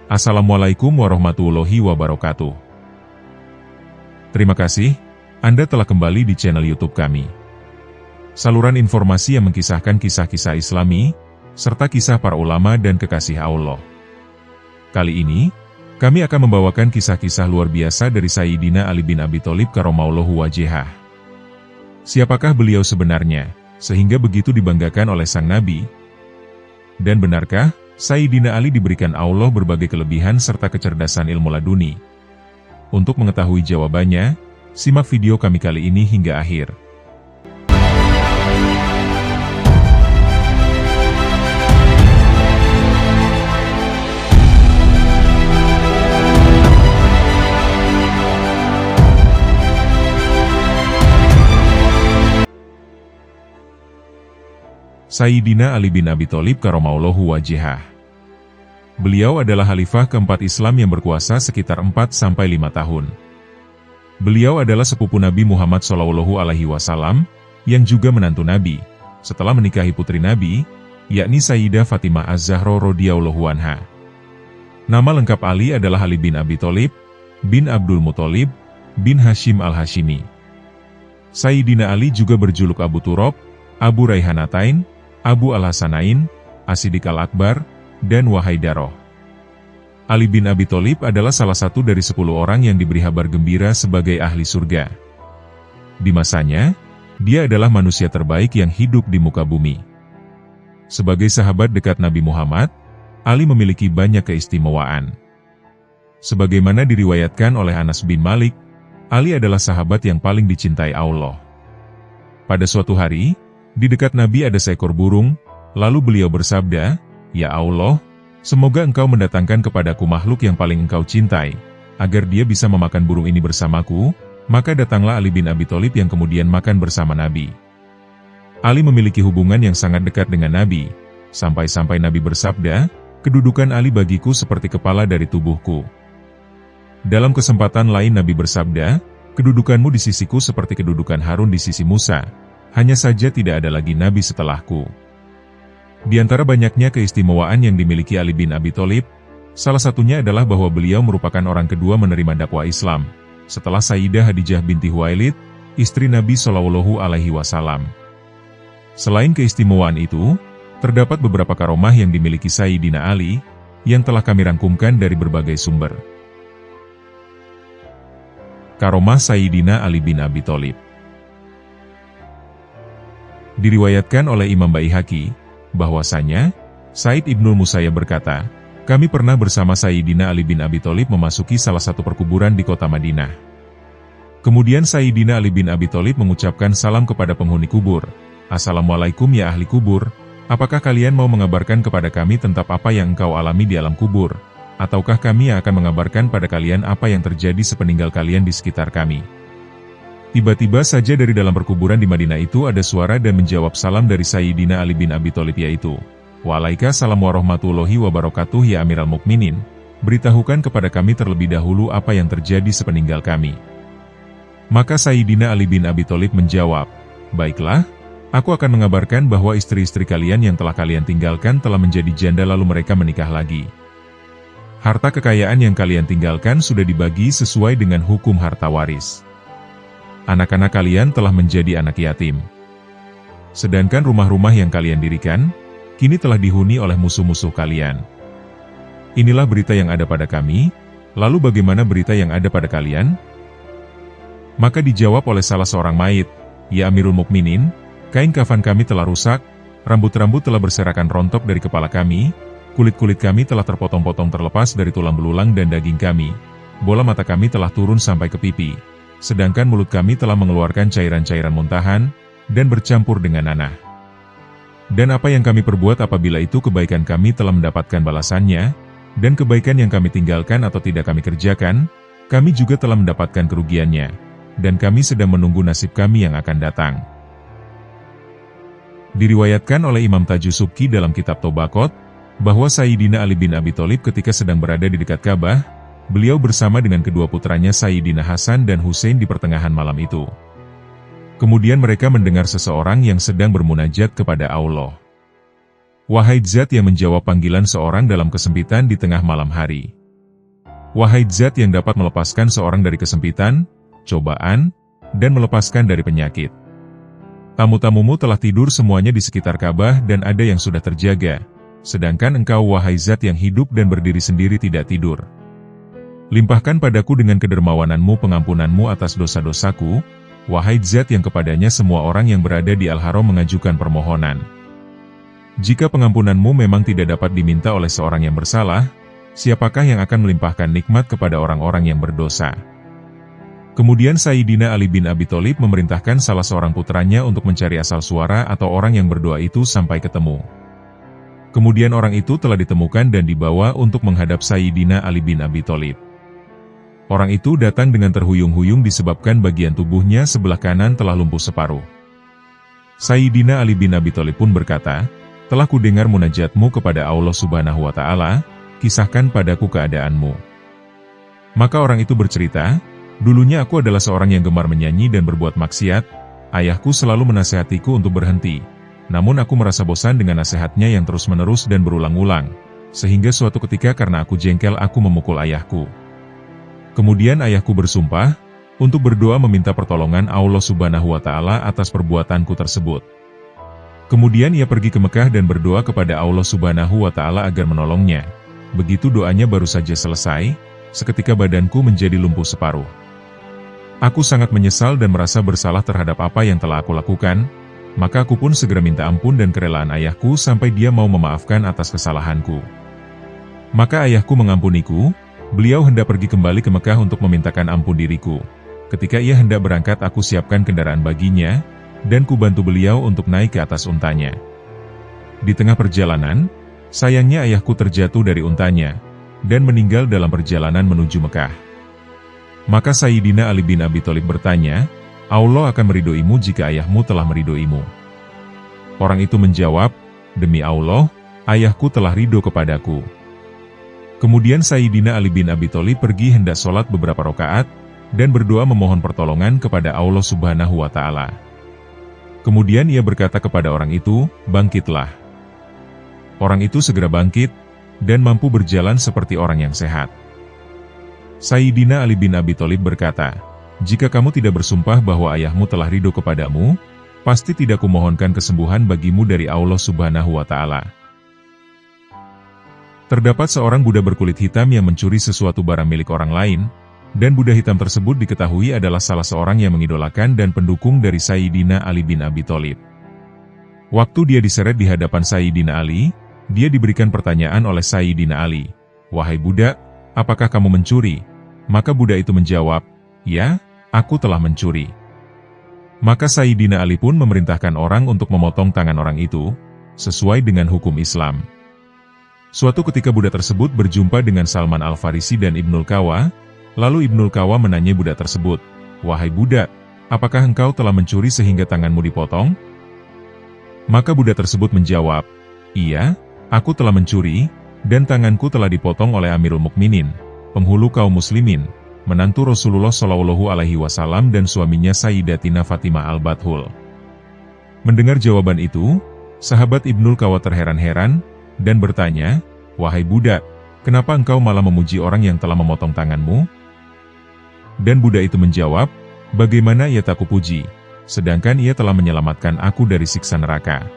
Assalamualaikum warahmatullahi wabarakatuh. Terima kasih, Anda telah kembali di channel YouTube kami. Saluran informasi yang mengkisahkan kisah-kisah Islami, serta kisah para ulama dan kekasih Allah. Kali ini, kami akan membawakan kisah-kisah luar biasa dari Sayyidina Ali bin Abi Thalib karramallahu wajhah. Siapakah beliau sebenarnya, sehingga begitu dibanggakan oleh sang Nabi? Dan benarkah Sayyidina Ali diberikan Allah berbagai kelebihan serta kecerdasan ilmu laduni? Untuk mengetahui jawabannya, simak video kami kali ini hingga akhir. Sayyidina Ali bin Abi Thalib karramallahu wajhah. Beliau adalah khalifah keempat Islam yang berkuasa sekitar 4-5 tahun. Beliau adalah sepupu Nabi Muhammad SAW, yang juga menantu Nabi, setelah menikahi putri Nabi, yakni Sayyidah Fatimah Az-Zahra radhiyallahu anha. Nama lengkap Ali adalah Ali bin Abi Thalib, bin Abdul Muthalib, bin Hashim al-Hashimi. Sayyidina Ali juga berjuluk Abu Turab, Abu Raihanatain, Abu Al-Hasanain, As-Siddiq Al-Akbar, dan Wahaidaroh. Ali bin Abi Thalib adalah salah satu dari 10 orang yang diberi kabar gembira sebagai ahli surga. Di masanya, dia adalah manusia terbaik yang hidup di muka bumi. Sebagai sahabat dekat Nabi Muhammad, Ali memiliki banyak keistimewaan. Sebagaimana diriwayatkan oleh Anas bin Malik, Ali adalah sahabat yang paling dicintai Allah. Pada suatu hari, di dekat Nabi ada seekor burung, lalu beliau bersabda, "Ya Allah, semoga engkau mendatangkan kepadaku makhluk yang paling engkau cintai, agar dia bisa memakan burung ini bersamaku." Maka datanglah Ali bin Abi Thalib yang kemudian makan bersama Nabi. Ali memiliki hubungan yang sangat dekat dengan Nabi, sampai-sampai Nabi bersabda, "Kedudukan Ali bagiku seperti kepala dari tubuhku." Dalam kesempatan lain Nabi bersabda, "Kedudukanmu di sisiku seperti kedudukan Harun di sisi Musa. Hanya saja tidak ada lagi Nabi setelahku." Di antara banyaknya keistimewaan yang dimiliki Ali bin Abi Thalib, salah satunya adalah bahwa beliau merupakan orang kedua menerima dakwah Islam, setelah Sayyidah Khadijah binti Khuwailid, istri Nabi SAW. Selain keistimewaan itu, terdapat beberapa karomah yang dimiliki Sayyidina Ali, yang telah kami rangkumkan dari berbagai sumber. Karomah Sayyidina Ali bin Abi Thalib. Diriwayatkan oleh Imam Baihaqi, bahwasanya, Said Ibnul Musayyab berkata, "Kami pernah bersama Sayyidina Ali bin Abi Thalib memasuki salah satu perkuburan di kota Madinah. Kemudian Sayyidina Ali bin Abi Thalib mengucapkan salam kepada penghuni kubur, 'Assalamualaikum ya ahli kubur, apakah kalian mau mengabarkan kepada kami tentang apa yang engkau alami di alam kubur? Ataukah kami yang akan mengabarkan pada kalian apa yang terjadi sepeninggal kalian di sekitar kami?' Tiba-tiba saja dari dalam perkuburan di Madinah itu ada suara dan menjawab salam dari Sayyidina Ali bin Abi Thalib yaitu, 'Waalaikumsalam warahmatullahi wabarakatuh ya Amiral Mukminin, beritahukan kepada kami terlebih dahulu apa yang terjadi sepeninggal kami.' Maka Sayyidina Ali bin Abi Thalib menjawab, 'Baiklah, aku akan mengabarkan bahwa istri-istri kalian yang telah kalian tinggalkan telah menjadi janda lalu mereka menikah lagi. Harta kekayaan yang kalian tinggalkan sudah dibagi sesuai dengan hukum harta waris. Anak-anak kalian telah menjadi anak yatim. Sedangkan rumah-rumah yang kalian dirikan, kini telah dihuni oleh musuh-musuh kalian. Inilah berita yang ada pada kami, lalu bagaimana berita yang ada pada kalian?' Maka dijawab oleh salah seorang mayit, 'Ya Amirul Mukminin, kain kafan kami telah rusak, rambut-rambut telah berserakan rontok dari kepala kami, kulit-kulit kami telah terpotong-potong terlepas dari tulang belulang dan daging kami, bola mata kami telah turun sampai ke pipi. Sedangkan mulut kami telah mengeluarkan cairan-cairan muntahan, dan bercampur dengan nanah. Dan apa yang kami perbuat apabila itu kebaikan kami telah mendapatkan balasannya, dan kebaikan yang kami tinggalkan atau tidak kami kerjakan, kami juga telah mendapatkan kerugiannya, dan kami sedang menunggu nasib kami yang akan datang.'" Diriwayatkan oleh Imam Tajusubki dalam kitab Tobaqot, bahwa Sayyidina Ali bin Abi Thalib ketika sedang berada di dekat Ka'bah, beliau bersama dengan kedua putranya Sayyidina Hasan dan Husain di pertengahan malam itu. Kemudian mereka mendengar seseorang yang sedang bermunajat kepada Allah. "Wahai Zat yang menjawab panggilan seorang dalam kesempitan di tengah malam hari, Wahai Zat yang dapat melepaskan seorang dari kesempitan, cobaan, dan melepaskan dari penyakit. Tamu-tamumu telah tidur semuanya di sekitar Ka'bah dan ada yang sudah terjaga, sedangkan engkau wahai Zat yang hidup dan berdiri sendiri tidak tidur. Limpahkan padaku dengan kedermawananmu pengampunanmu atas dosa-dosaku, wahai Zat yang kepadanya semua orang yang berada di Al-Haram mengajukan permohonan. Jika pengampunanmu memang tidak dapat diminta oleh seorang yang bersalah, siapakah yang akan melimpahkan nikmat kepada orang-orang yang berdosa? Kemudian Sayyidina Ali bin Abi Thalib memerintahkan salah seorang putranya untuk mencari asal suara atau orang yang berdoa itu sampai ketemu. Kemudian orang itu telah ditemukan dan dibawa untuk menghadap Sayyidina Ali bin Abi Thalib. Orang itu datang dengan terhuyung-huyung disebabkan bagian tubuhnya sebelah kanan telah lumpuh separuh. Sayyidina Ali bin Abi Thalib pun berkata, "Telah kudengar munajatmu kepada Allah Subhanahu wa Ta'ala, kisahkan padaku keadaanmu." Maka orang itu bercerita, "Dulunya aku adalah seorang yang gemar menyanyi dan berbuat maksiat, ayahku selalu menasihatiku untuk berhenti. Namun aku merasa bosan dengan nasihatnya yang terus-menerus dan berulang-ulang, sehingga suatu ketika karena aku jengkel aku memukul ayahku. Kemudian ayahku bersumpah, untuk berdoa meminta pertolongan Allah Subhanahu wa Ta'ala atas perbuatanku tersebut. Kemudian ia pergi ke Mekah dan berdoa kepada Allah Subhanahu wa Ta'ala agar menolongnya. Begitu doanya baru saja selesai, seketika badanku menjadi lumpuh separuh. Aku sangat menyesal dan merasa bersalah terhadap apa yang telah aku lakukan, maka aku pun segera minta ampun dan kerelaan ayahku sampai dia mau memaafkan atas kesalahanku. Maka ayahku mengampuniku, beliau hendak pergi kembali ke Mekah untuk memintakan ampun diriku. Ketika ia hendak berangkat aku siapkan kendaraan baginya, dan ku bantu beliau untuk naik ke atas untanya. Di tengah perjalanan, sayangnya ayahku terjatuh dari untanya, dan meninggal dalam perjalanan menuju Mekah. Maka Sayyidina Ali bin Abi Thalib bertanya, Allah akan meridhoimu jika ayahmu telah meridhoimu. Orang itu menjawab, demi Allah, ayahku telah ridho kepadaku. Kemudian Sayyidina Ali bin Abi Thalib pergi hendak sholat beberapa rakaat, dan berdoa memohon pertolongan kepada Allah Subhanahu wa Ta'ala. Kemudian ia berkata kepada orang itu, bangkitlah. Orang itu segera bangkit, dan mampu berjalan seperti orang yang sehat. Sayyidina Ali bin Abi Thalib berkata, jika kamu tidak bersumpah bahwa ayahmu telah ridho kepadamu, pasti tidak kumohonkan kesembuhan bagimu dari Allah Subhanahu wa Ta'ala. Terdapat seorang budak berkulit hitam yang mencuri sesuatu barang milik orang lain, dan budak hitam tersebut diketahui adalah salah seorang yang mengidolakan dan pendukung dari Sayyidina Ali bin Abi Thalib. Waktu dia diseret di hadapan Sayyidina Ali, dia diberikan pertanyaan oleh Sayyidina Ali, "Wahai budak, apakah kamu mencuri?" Maka budak itu menjawab, "Ya, aku telah mencuri." Maka Sayyidina Ali pun memerintahkan orang untuk memotong tangan orang itu, sesuai dengan hukum Islam. Suatu ketika budak tersebut berjumpa dengan Salman Al-Farisi dan Ibnul Qawa, lalu Ibnul Qawa menanya budak tersebut, "Wahai budak, apakah engkau telah mencuri sehingga tanganmu dipotong?" Maka budak tersebut menjawab, "Iya, aku telah mencuri, dan tanganku telah dipotong oleh Amirul Mukminin, penghulu kaum muslimin, menantu Rasulullah Shallallahu Alaihi Wasallam dan suaminya Sayyidatina Fatimah Al-Bathul." Mendengar jawaban itu, sahabat Ibnul Qawa terheran-heran, dan bertanya, "Wahai budak, kenapa engkau malah memuji orang yang telah memotong tanganmu?" Dan budak itu menjawab, "Bagaimana ia tak kupuji, sedangkan ia telah menyelamatkan aku dari siksa neraka."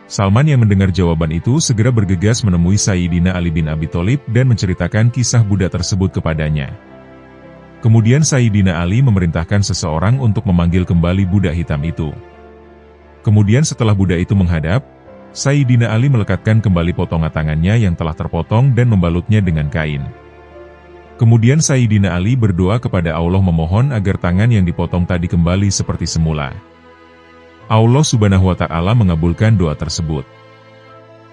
Salman yang mendengar jawaban itu segera bergegas menemui Sayyidina Ali bin Abi Thalib dan menceritakan kisah budak tersebut kepadanya. Kemudian Sayyidina Ali memerintahkan seseorang untuk memanggil kembali budak hitam itu. Kemudian setelah budak itu menghadap, Sayyidina Ali melekatkan kembali potongan tangannya yang telah terpotong dan membalutnya dengan kain. Kemudian Sayyidina Ali berdoa kepada Allah memohon agar tangan yang dipotong tadi kembali seperti semula. Allah Subhanahu wa Ta'ala mengabulkan doa tersebut.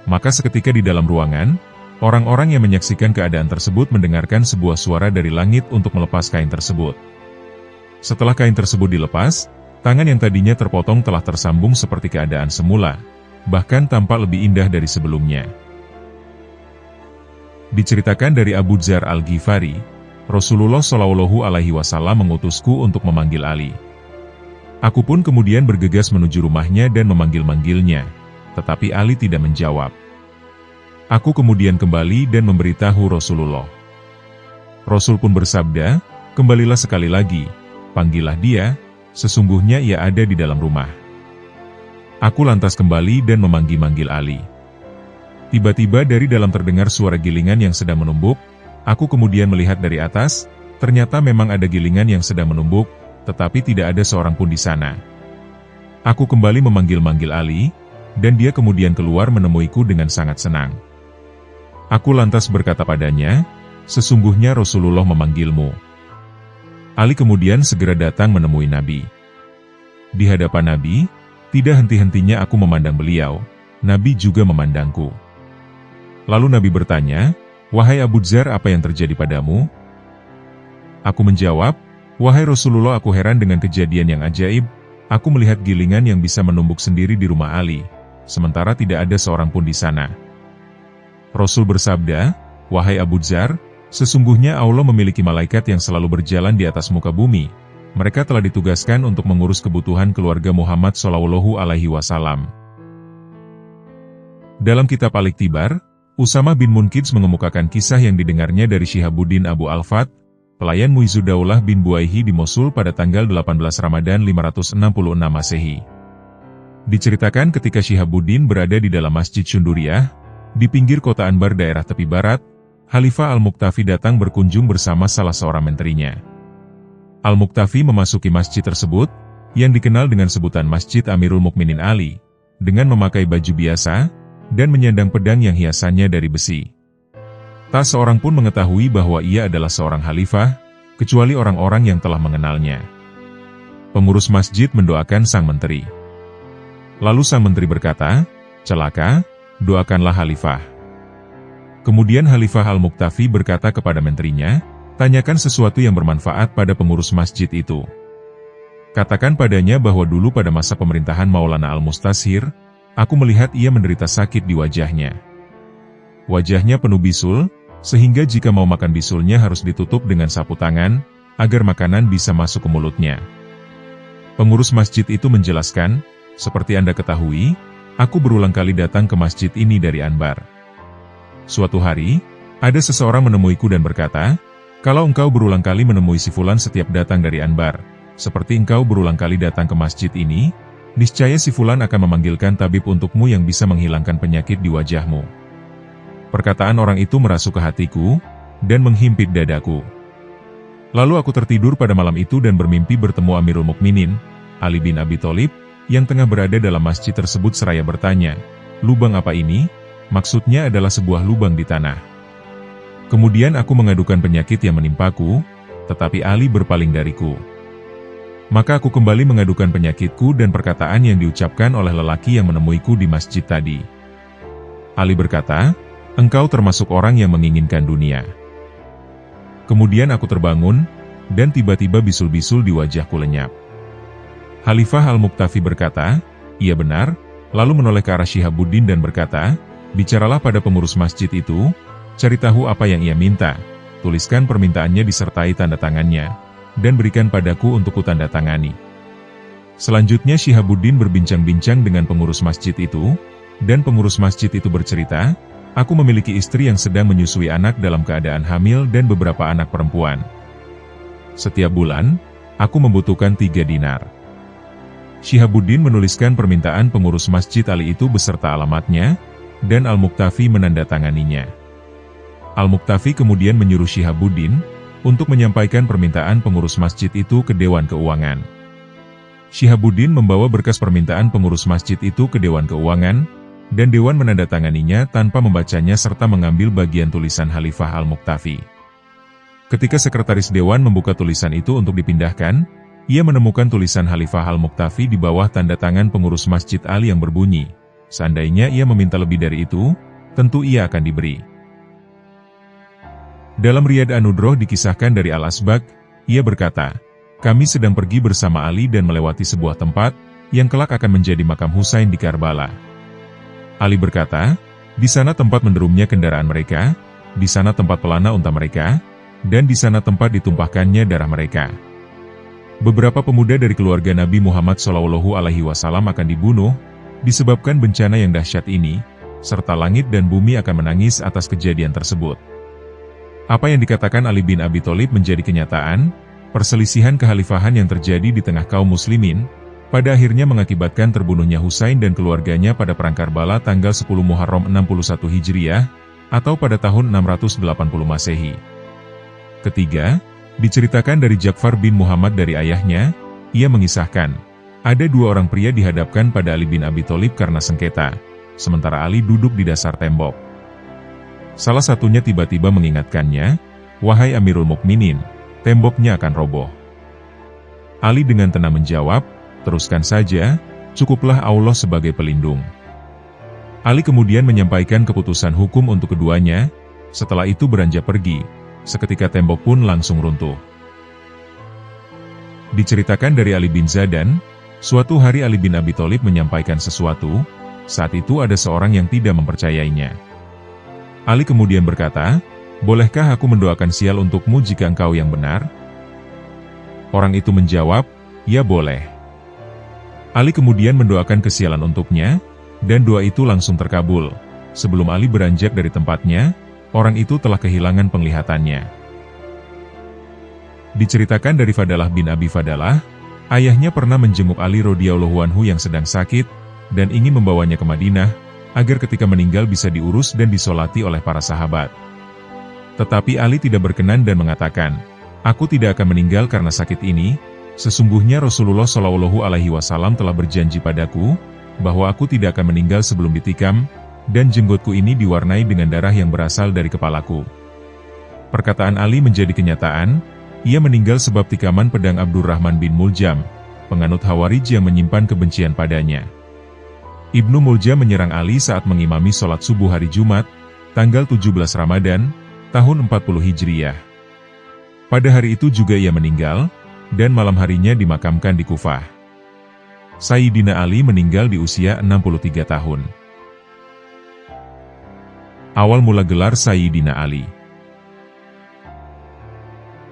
Maka seketika di dalam ruangan, orang-orang yang menyaksikan keadaan tersebut mendengarkan sebuah suara dari langit untuk melepas kain tersebut. Setelah kain tersebut dilepas, tangan yang tadinya terpotong telah tersambung seperti keadaan semula, bahkan tampak lebih indah dari sebelumnya. Diceritakan dari Abu Dzar Al-Ghifari, Rasulullah Shallallahu Alaihi Wasallam mengutusku untuk memanggil Ali. Aku pun kemudian bergegas menuju rumahnya dan memanggil-manggilnya, tetapi Ali tidak menjawab. Aku kemudian kembali dan memberitahu Rasulullah. Rasul pun bersabda, "Kembalilah sekali lagi, panggillah dia, sesungguhnya ia ada di dalam rumah." Aku lantas kembali dan memanggil-manggil Ali. Tiba-tiba dari dalam terdengar suara gilingan yang sedang menumbuk. Aku kemudian melihat dari atas, ternyata memang ada gilingan yang sedang menumbuk, tetapi tidak ada seorang pun di sana. Aku kembali memanggil-manggil Ali, dan dia kemudian keluar menemuiku dengan sangat senang. Aku lantas berkata padanya, "Sesungguhnya Rasulullah memanggilmu." Ali kemudian segera datang menemui Nabi. Di hadapan Nabi, tidak henti-hentinya aku memandang beliau, Nabi juga memandangku. Lalu Nabi bertanya, "Wahai Abu Dzar, apa yang terjadi padamu?" Aku menjawab, "Wahai Rasulullah, aku heran dengan kejadian yang ajaib. Aku melihat gilingan yang bisa menumbuk sendiri di rumah Ali, sementara tidak ada seorang pun di sana." Rasul bersabda, "Wahai Abu Dzar, sesungguhnya Allah memiliki malaikat yang selalu berjalan di atas muka bumi. Mereka telah ditugaskan untuk mengurus kebutuhan keluarga Muhammad SAW. Dalam kitab Al-Ikhtibar, Usamah bin Munqidh mengemukakan kisah yang didengarnya dari Syihabuddin Abu Al-Fat, pelayan Muizuddaulah bin Buaihi di Mosul pada tanggal 18 Ramadan 566 Masehi. Diceritakan ketika Syihabuddin berada di dalam Masjid Syunduriyah, di pinggir kota Anbar daerah tepi barat, Khalifah Al-Muqtafi datang berkunjung bersama salah seorang menterinya. Al-Muqtafi memasuki masjid tersebut, yang dikenal dengan sebutan Masjid Amirul Mukminin Ali, dengan memakai baju biasa, dan menyandang pedang yang hiasannya dari besi. Tak seorang pun mengetahui bahwa ia adalah seorang khalifah, kecuali orang-orang yang telah mengenalnya. Pengurus masjid mendoakan sang menteri. Lalu sang menteri berkata, "Celaka, doakanlah khalifah." Kemudian Khalifah Al-Muqtafi berkata kepada menterinya, "Tanyakan sesuatu yang bermanfaat pada pengurus masjid itu. Katakan padanya bahwa dulu pada masa pemerintahan Maulana Al-Mustashir, aku melihat ia menderita sakit di wajahnya. Wajahnya penuh bisul, sehingga jika mau makan bisulnya harus ditutup dengan sapu tangan, agar makanan bisa masuk ke mulutnya." Pengurus masjid itu menjelaskan, "Seperti Anda ketahui, aku berulang kali datang ke masjid ini dari Anbar. Suatu hari, ada seseorang menemuiku dan berkata, 'Kalau engkau berulang kali menemui si Fulan setiap datang dari Anbar, seperti engkau berulang kali datang ke masjid ini, niscaya si Fulan akan memanggilkan tabib untukmu yang bisa menghilangkan penyakit di wajahmu.' Perkataan orang itu merasuk ke hatiku, dan menghimpit dadaku. Lalu aku tertidur pada malam itu dan bermimpi bertemu Amirul Mukminin, Ali bin Abi Thalib, yang tengah berada dalam masjid tersebut seraya bertanya, 'Lubang apa ini?' Maksudnya adalah sebuah lubang di tanah. Kemudian aku mengadukan penyakit yang menimpaku, tetapi Ali berpaling dariku. Maka aku kembali mengadukan penyakitku dan perkataan yang diucapkan oleh lelaki yang menemuiku di masjid tadi. Ali berkata, 'Engkau termasuk orang yang menginginkan dunia.' Kemudian aku terbangun, dan tiba-tiba bisul-bisul di wajahku lenyap." Khalifah Al-Muqtafi berkata, "Iya benar," lalu menoleh ke arah Syihabuddin dan berkata, "Bicaralah pada pengurus masjid itu, cari tahu apa yang ia minta, tuliskan permintaannya disertai tanda tangannya, dan berikan padaku untuk kutandatangani." Selanjutnya Syihabuddin berbincang-bincang dengan pengurus masjid itu, dan pengurus masjid itu bercerita, "Aku memiliki istri yang sedang menyusui anak dalam keadaan hamil dan beberapa anak perempuan. Setiap bulan, aku membutuhkan 3 dinar. Syihabuddin menuliskan permintaan pengurus masjid Ali itu beserta alamatnya, dan Al-Muqtafi menandatanganinya. Al-Muqtafi kemudian menyuruh Syihabuddin untuk menyampaikan permintaan pengurus masjid itu ke Dewan Keuangan. Syihabuddin membawa berkas permintaan pengurus masjid itu ke Dewan Keuangan, dan Dewan menandatanganinya tanpa membacanya serta mengambil bagian tulisan Khalifah Al-Muqtafi. Ketika sekretaris Dewan membuka tulisan itu untuk dipindahkan, ia menemukan tulisan Khalifah Al-Muqtafi di bawah tanda tangan pengurus Masjid Ali yang berbunyi, "Seandainya ia meminta lebih dari itu, tentu ia akan diberi." Dalam Riyad An-Nudroh dikisahkan dari Al-Asbaq, ia berkata, "Kami sedang pergi bersama Ali dan melewati sebuah tempat, yang kelak akan menjadi makam Husain di Karbala. Ali berkata, di sana tempat menderumnya kendaraan mereka, di sana tempat pelana unta mereka, dan di sana tempat ditumpahkannya darah mereka. Beberapa pemuda dari keluarga Nabi Muhammad SAW akan dibunuh, disebabkan bencana yang dahsyat ini, serta langit dan bumi akan menangis atas kejadian tersebut. Apa yang dikatakan Ali bin Abi Thalib menjadi kenyataan. Perselisihan kekhalifahan yang terjadi di tengah kaum muslimin, pada akhirnya mengakibatkan terbunuhnya Husain dan keluarganya pada Perang Karbala tanggal 10 Muharram 61 Hijriah, atau pada tahun 680 Masehi. Ketiga, diceritakan dari Ja'far bin Muhammad dari ayahnya, ia mengisahkan, ada dua orang pria dihadapkan pada Ali bin Abi Thalib karena sengketa, sementara Ali duduk di dasar tembok. Salah satunya tiba-tiba mengingatkannya, "Wahai Amirul Mukminin, temboknya akan roboh." Ali dengan tenang menjawab, "Teruskan saja, cukuplah Allah sebagai pelindung." Ali kemudian menyampaikan keputusan hukum untuk keduanya, setelah itu beranjak pergi, seketika tembok pun langsung runtuh. Diceritakan dari Ali bin Zadan, suatu hari Ali bin Abi Thalib menyampaikan sesuatu, saat itu ada seorang yang tidak mempercayainya. Ali kemudian berkata, "Bolehkah aku mendoakan sial untukmu jika engkau yang benar?" Orang itu menjawab, "Ya boleh." Ali kemudian mendoakan kesialan untuknya, dan doa itu langsung terkabul. Sebelum Ali beranjak dari tempatnya, orang itu telah kehilangan penglihatannya. Diceritakan dari Fadalah bin Abi Fadalah, ayahnya pernah menjenguk Ali radhiyallahu anhu yang sedang sakit, dan ingin membawanya ke Madinah, agar ketika meninggal bisa diurus dan disolati oleh para sahabat. Tetapi Ali tidak berkenan dan mengatakan, "Aku tidak akan meninggal karena sakit ini. Sesungguhnya Rasulullah Shallallahu Alaihi Wasallam telah berjanji padaku, bahwa aku tidak akan meninggal sebelum ditikam, dan jenggotku ini diwarnai dengan darah yang berasal dari kepalaku." Perkataan Ali menjadi kenyataan, ia meninggal sebab tikaman pedang Abdurrahman bin Muljam, penganut Khawarij yang menyimpan kebencian padanya. Ibnu Muljam menyerang Ali saat mengimami sholat subuh hari Jumat, tanggal 17 Ramadan, tahun 40 Hijriah. Pada hari itu juga ia meninggal, dan malam harinya dimakamkan di Kufah. Sayyidina Ali meninggal di usia 63 tahun. Awal mula gelar Sayyidina Ali.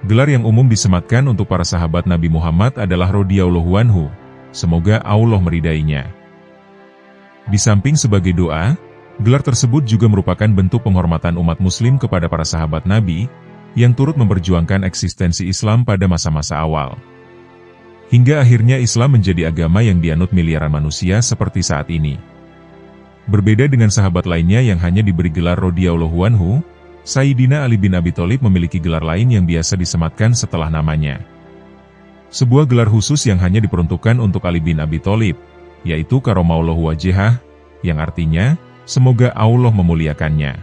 Gelar yang umum disematkan untuk para sahabat Nabi Muhammad adalah radhiyallahu anhu, semoga Allah meridainya. Di samping sebagai doa, gelar tersebut juga merupakan bentuk penghormatan umat muslim kepada para sahabat Nabi, yang turut memperjuangkan eksistensi Islam pada masa-masa awal. Hingga akhirnya Islam menjadi agama yang dianut miliaran manusia seperti saat ini. Berbeda dengan sahabat lainnya yang hanya diberi gelar radhiyallahu anhu, Sayyidina Ali bin Abi Thalib memiliki gelar lain yang biasa disematkan setelah namanya. Sebuah gelar khusus yang hanya diperuntukkan untuk Ali bin Abi Thalib, yaitu Karomallahu Wajhah, yang artinya, semoga Allah memuliakannya.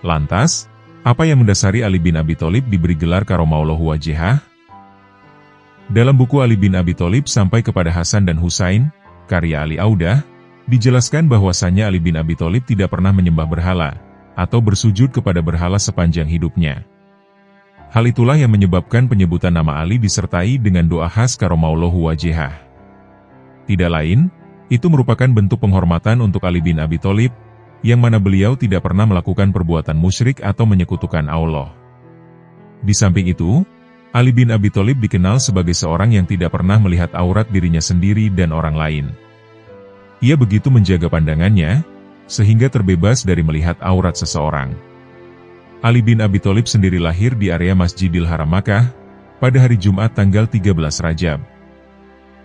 Lantas, apa yang mendasari Ali bin Abi Thalib diberi gelar Karomallahu Wajhah? Dalam buku Ali bin Abi Thalib sampai kepada Hasan dan Husain, karya Ali Audah, dijelaskan bahwasannya Ali bin Abi Thalib tidak pernah menyembah berhala, atau bersujud kepada berhala sepanjang hidupnya. Hal itulah yang menyebabkan penyebutan nama Ali disertai dengan doa khas Karomallahu Wajhah. Tidak lain, itu merupakan bentuk penghormatan untuk Ali bin Abi Thalib, yang mana beliau tidak pernah melakukan perbuatan musyrik atau menyekutukan Allah. Di samping itu, Ali bin Abi Thalib dikenal sebagai seorang yang tidak pernah melihat aurat dirinya sendiri dan orang lain. Ia begitu menjaga pandangannya, sehingga terbebas dari melihat aurat seseorang. Ali bin Abi Thalib sendiri lahir di area Masjidil Haram Makkah, pada hari Jumat tanggal 13 Rajab.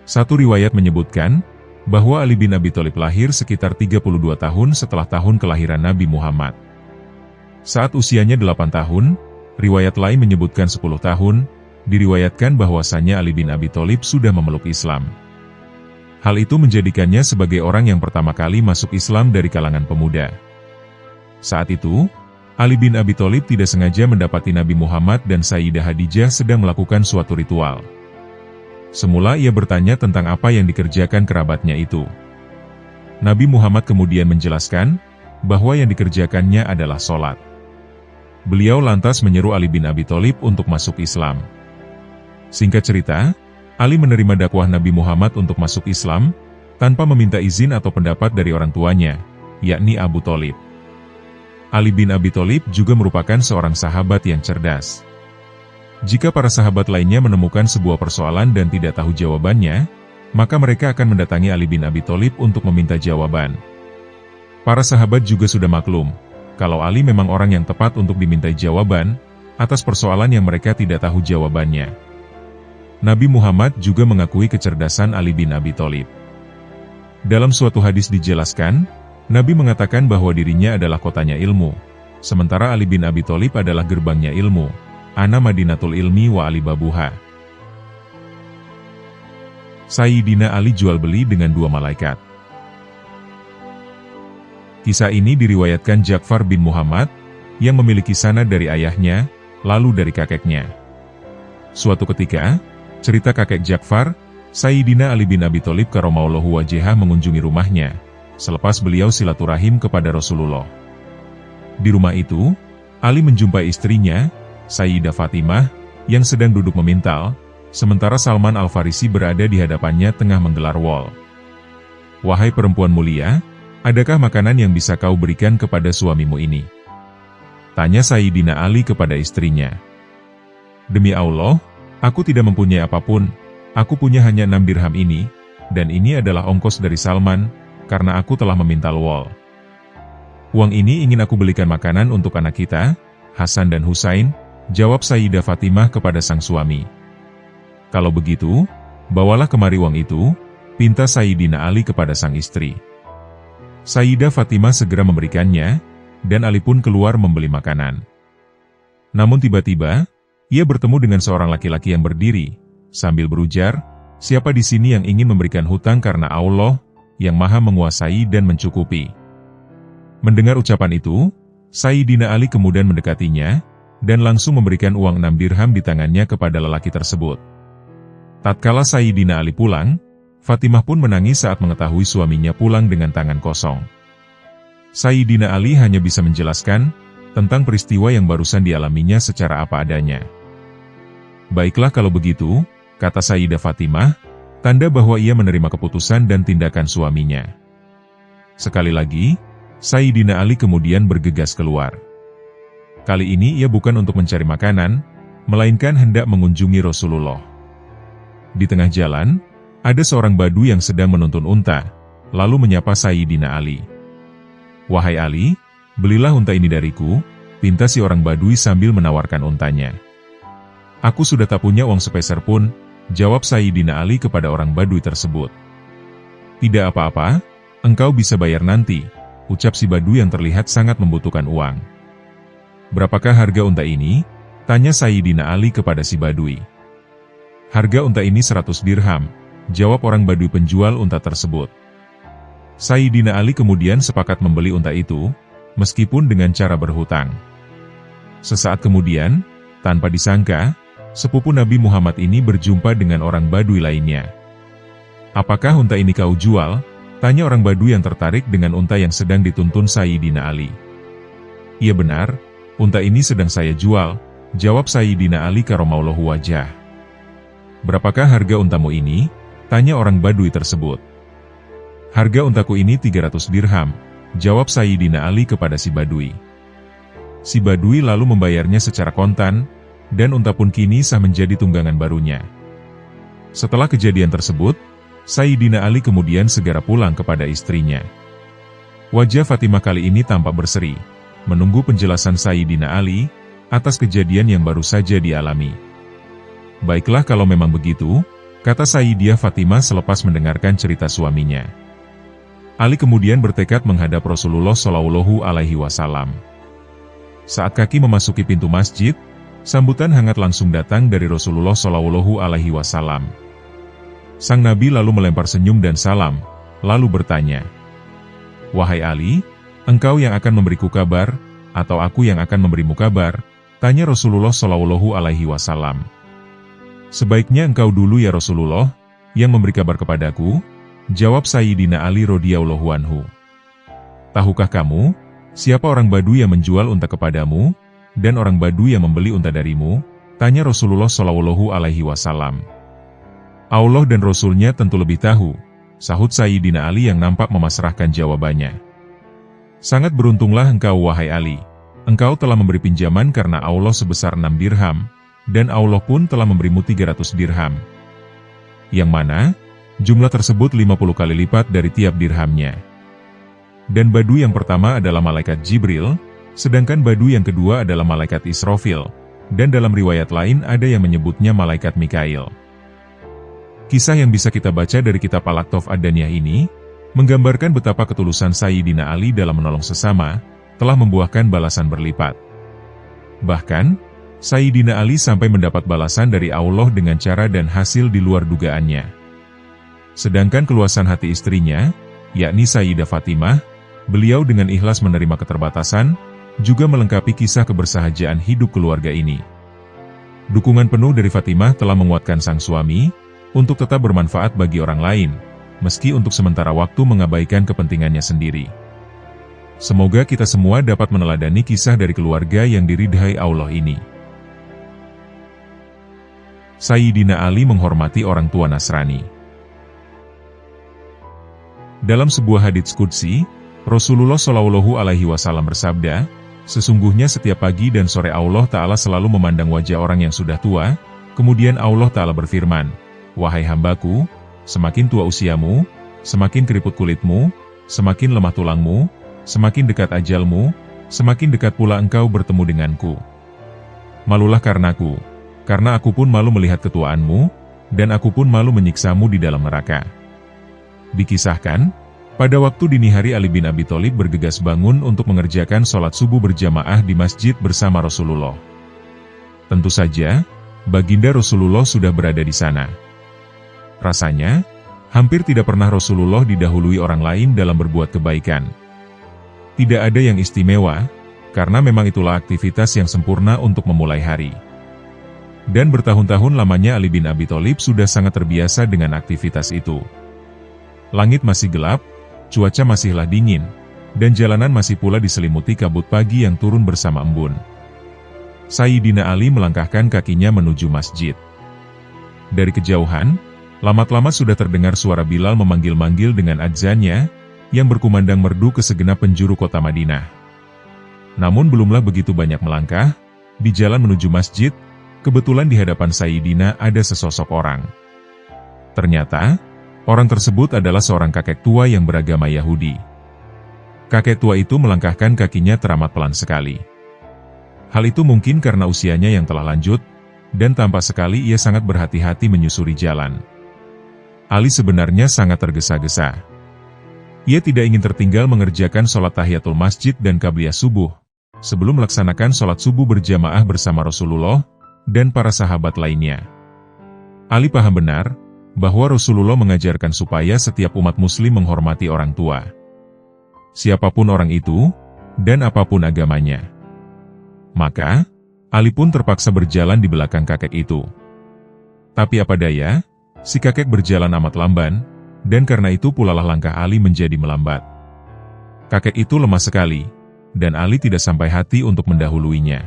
Satu riwayat menyebutkan, bahwa Ali bin Abi Thalib lahir sekitar 32 tahun setelah tahun kelahiran Nabi Muhammad. Saat usianya 8 tahun, riwayat lain menyebutkan 10 tahun, diriwayatkan bahwasannya Ali bin Abi Thalib sudah memeluk Islam. Hal itu menjadikannya sebagai orang yang pertama kali masuk Islam dari kalangan pemuda. Saat itu, Ali bin Abi Thalib tidak sengaja mendapati Nabi Muhammad dan Sayyidah Khadijah sedang melakukan suatu ritual. Semula ia bertanya tentang apa yang dikerjakan kerabatnya itu. Nabi Muhammad kemudian menjelaskan, bahwa yang dikerjakannya adalah sholat. Beliau lantas menyeru Ali bin Abi Thalib untuk masuk Islam. Singkat cerita, Ali menerima dakwah Nabi Muhammad untuk masuk Islam, tanpa meminta izin atau pendapat dari orang tuanya, yakni Abu Thalib. Ali bin Abi Thalib juga merupakan seorang sahabat yang cerdas. Jika para sahabat lainnya menemukan sebuah persoalan dan tidak tahu jawabannya, maka mereka akan mendatangi Ali bin Abi Thalib untuk meminta jawaban. Para sahabat juga sudah maklum, kalau Ali memang orang yang tepat untuk dimintai jawaban atas persoalan yang mereka tidak tahu jawabannya. Nabi Muhammad juga mengakui kecerdasan Ali bin Abi Thalib. Dalam suatu hadis dijelaskan, Nabi mengatakan bahwa dirinya adalah kotanya ilmu, sementara Ali bin Abi Thalib adalah gerbangnya ilmu. Ana Madinatul Ilmi wa Ali Babuha. Sayyidina Ali jual beli dengan dua malaikat. Kisah ini diriwayatkan Ja'far bin Muhammad, yang memiliki sanad dari ayahnya, lalu dari kakeknya. Suatu ketika, cerita kakek Ja'far, Sayyidina Ali bin Abi Thalib karramallahu wajhah mengunjungi rumahnya, selepas beliau silaturahim kepada Rasulullah. Di rumah itu, Ali menjumpai istrinya, Sayyidah Fatimah, yang sedang duduk memintal, sementara Salman Al-Farisi berada di hadapannya tengah menggelar wol. "Wahai perempuan mulia, adakah makanan yang bisa kau berikan kepada suamimu ini?" tanya Sayyidina Ali kepada istrinya. "Demi Allah, aku tidak mempunyai apapun, aku punya hanya 6 dirham ini, dan ini adalah ongkos dari Salman, karena aku telah memintal wol. Uang ini ingin aku belikan makanan untuk anak kita, Hasan dan Husain," jawab Sayyidah Fatimah kepada sang suami. "Kalau begitu, bawalah kemari uang itu," pinta Sayyidina Ali kepada sang istri. Sayyidah Fatimah segera memberikannya, dan Ali pun keluar membeli makanan. Namun tiba-tiba, ia bertemu dengan seorang laki-laki yang berdiri, sambil berujar, "Siapa di sini yang ingin memberikan hutang karena Allah, yang maha menguasai dan mencukupi?" Mendengar ucapan itu, Sayyidina Ali kemudian mendekatinya, dan langsung memberikan uang 6 dirham di tangannya kepada lelaki tersebut. Tatkala Sayyidina Ali pulang, Fatimah pun menangis saat mengetahui suaminya pulang dengan tangan kosong. Sayyidina Ali hanya bisa menjelaskan tentang peristiwa yang barusan dialaminya secara apa adanya. "Baiklah kalau begitu," kata Sayyidah Fatimah, tanda bahwa ia menerima keputusan dan tindakan suaminya. Sekali lagi, Sayyidina Ali kemudian bergegas keluar. Kali ini ia bukan untuk mencari makanan, melainkan hendak mengunjungi Rasulullah. Di tengah jalan, ada seorang badu yang sedang menuntun unta, lalu menyapa Sayyidina Ali. "Wahai Ali, belilah unta ini dariku," pinta si orang badui sambil menawarkan untanya. "Aku sudah tak punya uang sepeser pun," jawab Sayyidina Ali kepada orang badui tersebut. "Tidak apa-apa, engkau bisa bayar nanti," ucap si badui yang terlihat sangat membutuhkan uang. "Berapakah harga unta ini?" tanya Sayyidina Ali kepada si badui. "Harga unta ini 100 dirham," jawab orang badui penjual unta tersebut. Sayyidina Ali kemudian sepakat membeli unta itu, meskipun dengan cara berhutang. Sesaat kemudian, tanpa disangka, sepupu Nabi Muhammad ini berjumpa dengan orang badui lainnya. "Apakah unta ini kau jual?" tanya orang badui yang tertarik dengan unta yang sedang dituntun Sayyidina Ali. "Iya benar, unta ini sedang saya jual," jawab Sayyidina Ali karramallahu wajhah. "Berapakah harga untamu ini?" tanya orang badui tersebut. "Harga untaku ini 300 dirham," jawab Sayyidina Ali kepada si badui. Si badui lalu membayarnya secara kontan, dan unta pun kini sah menjadi tunggangan barunya. Setelah kejadian tersebut, Sayyidina Ali kemudian segera pulang kepada istrinya. Wajah Fatimah kali ini tampak berseri, menunggu penjelasan Sayyidina Ali atas kejadian yang baru saja dialami. "Baiklah kalau memang begitu," kata Sayyidah Fatimah selepas mendengarkan cerita suaminya. Ali kemudian bertekad menghadap Rasulullah Shallallahu Alaihi Wasallam. Saat kaki memasuki pintu masjid, sambutan hangat langsung datang dari Rasulullah Shallallahu Alaihi Wasallam. Sang Nabi lalu melempar senyum dan salam, lalu bertanya, "Wahai Ali, engkau yang akan memberiku kabar, atau aku yang akan memberimu kabar?" tanya Rasulullah Shallallahu Alaihi Wasallam. "Sebaiknya engkau dulu ya Rasulullah, yang memberi kabar kepadaku," jawab Sayyidina Ali radhiyallahu anhu. "Tahukah kamu, siapa orang Badui yang menjual unta kepadamu, dan orang Badui yang membeli unta darimu?" tanya Rasulullah Shallallahu Alaihi Wasallam. "Allah dan Rasulnya tentu lebih tahu," sahut Sayyidina Ali yang nampak memasrahkan jawabannya. "Sangat beruntunglah engkau wahai Ali, engkau telah memberi pinjaman karena Allah sebesar 6 dirham, dan Allah pun telah memberimu 300 dirham. Yang mana, jumlah tersebut 50 kali lipat dari tiap dirhamnya. Dan Badui yang pertama adalah Malaikat Jibril, Sedangkan badu yang kedua adalah malaikat Israfil, dan dalam riwayat lain ada yang menyebutnya malaikat Mikail. Kisah yang bisa kita baca dari kitab Al-Aktaf Ad-Daniyah ini, menggambarkan betapa ketulusan Sayyidina Ali dalam menolong sesama, telah membuahkan balasan berlipat. Bahkan, Sayyidina Ali sampai mendapat balasan dari Allah dengan cara dan hasil di luar dugaannya. Sedangkan keluasan hati istrinya, yakni Sayyidah Fatimah, beliau dengan ikhlas menerima keterbatasan, juga melengkapi kisah kebersahajaan hidup keluarga ini. Dukungan penuh dari Fatimah telah menguatkan sang suami, untuk tetap bermanfaat bagi orang lain, meski untuk sementara waktu mengabaikan kepentingannya sendiri. Semoga kita semua dapat meneladani kisah dari keluarga yang diridhai Allah ini. Sayyidina Ali menghormati orang tua Nasrani. Dalam sebuah hadits qudsi, Rasulullah Shallallahu Alaihi Wasallam bersabda, sesungguhnya setiap pagi dan sore Allah Ta'ala selalu memandang wajah orang yang sudah tua, kemudian Allah Ta'ala berfirman, wahai hambaku, semakin tua usiamu, semakin keriput kulitmu, semakin lemah tulangmu, semakin dekat ajalmu, semakin dekat pula engkau bertemu denganku. Malulah karenaku, karena aku pun malu melihat ketuaanmu, dan aku pun malu menyiksamu di dalam neraka. Dikisahkan, pada waktu dini hari Ali bin Abi Thalib bergegas bangun untuk mengerjakan sholat subuh berjamaah di masjid bersama Rasulullah. Tentu saja, baginda Rasulullah sudah berada di sana. Rasanya, hampir tidak pernah Rasulullah didahului orang lain dalam berbuat kebaikan. Tidak ada yang istimewa, karena memang itulah aktivitas yang sempurna untuk memulai hari. Dan bertahun-tahun lamanya Ali bin Abi Thalib sudah sangat terbiasa dengan aktivitas itu. Langit masih gelap, cuaca masihlah dingin, dan jalanan masih pula diselimuti kabut pagi yang turun bersama embun. Sayyidina Ali melangkahkan kakinya menuju masjid. Dari kejauhan, lama-lama sudah terdengar suara Bilal memanggil-manggil dengan adzannya, yang berkumandang merdu ke segenap penjuru kota Madinah. Namun belumlah begitu banyak melangkah, di jalan menuju masjid, kebetulan di hadapan Sayyidina ada sesosok orang. Ternyata, orang tersebut adalah seorang kakek tua yang beragama Yahudi. Kakek tua itu melangkahkan kakinya teramat pelan sekali. Hal itu mungkin karena usianya yang telah lanjut, dan tampak sekali ia sangat berhati-hati menyusuri jalan. Ali sebenarnya sangat tergesa-gesa. Ia tidak ingin tertinggal mengerjakan sholat tahiyatul masjid dan qabliyah subuh, sebelum melaksanakan sholat subuh berjamaah bersama Rasulullah, dan para sahabat lainnya. Ali paham benar, bahwa Rasulullah mengajarkan supaya setiap umat muslim menghormati orang tua. Siapapun orang itu, dan apapun agamanya. Maka, Ali pun terpaksa berjalan di belakang kakek itu. Tapi apa daya, si kakek berjalan amat lamban, dan karena itu pulalah langkah Ali menjadi melambat. Kakek itu lemah sekali, dan Ali tidak sampai hati untuk mendahuluinya.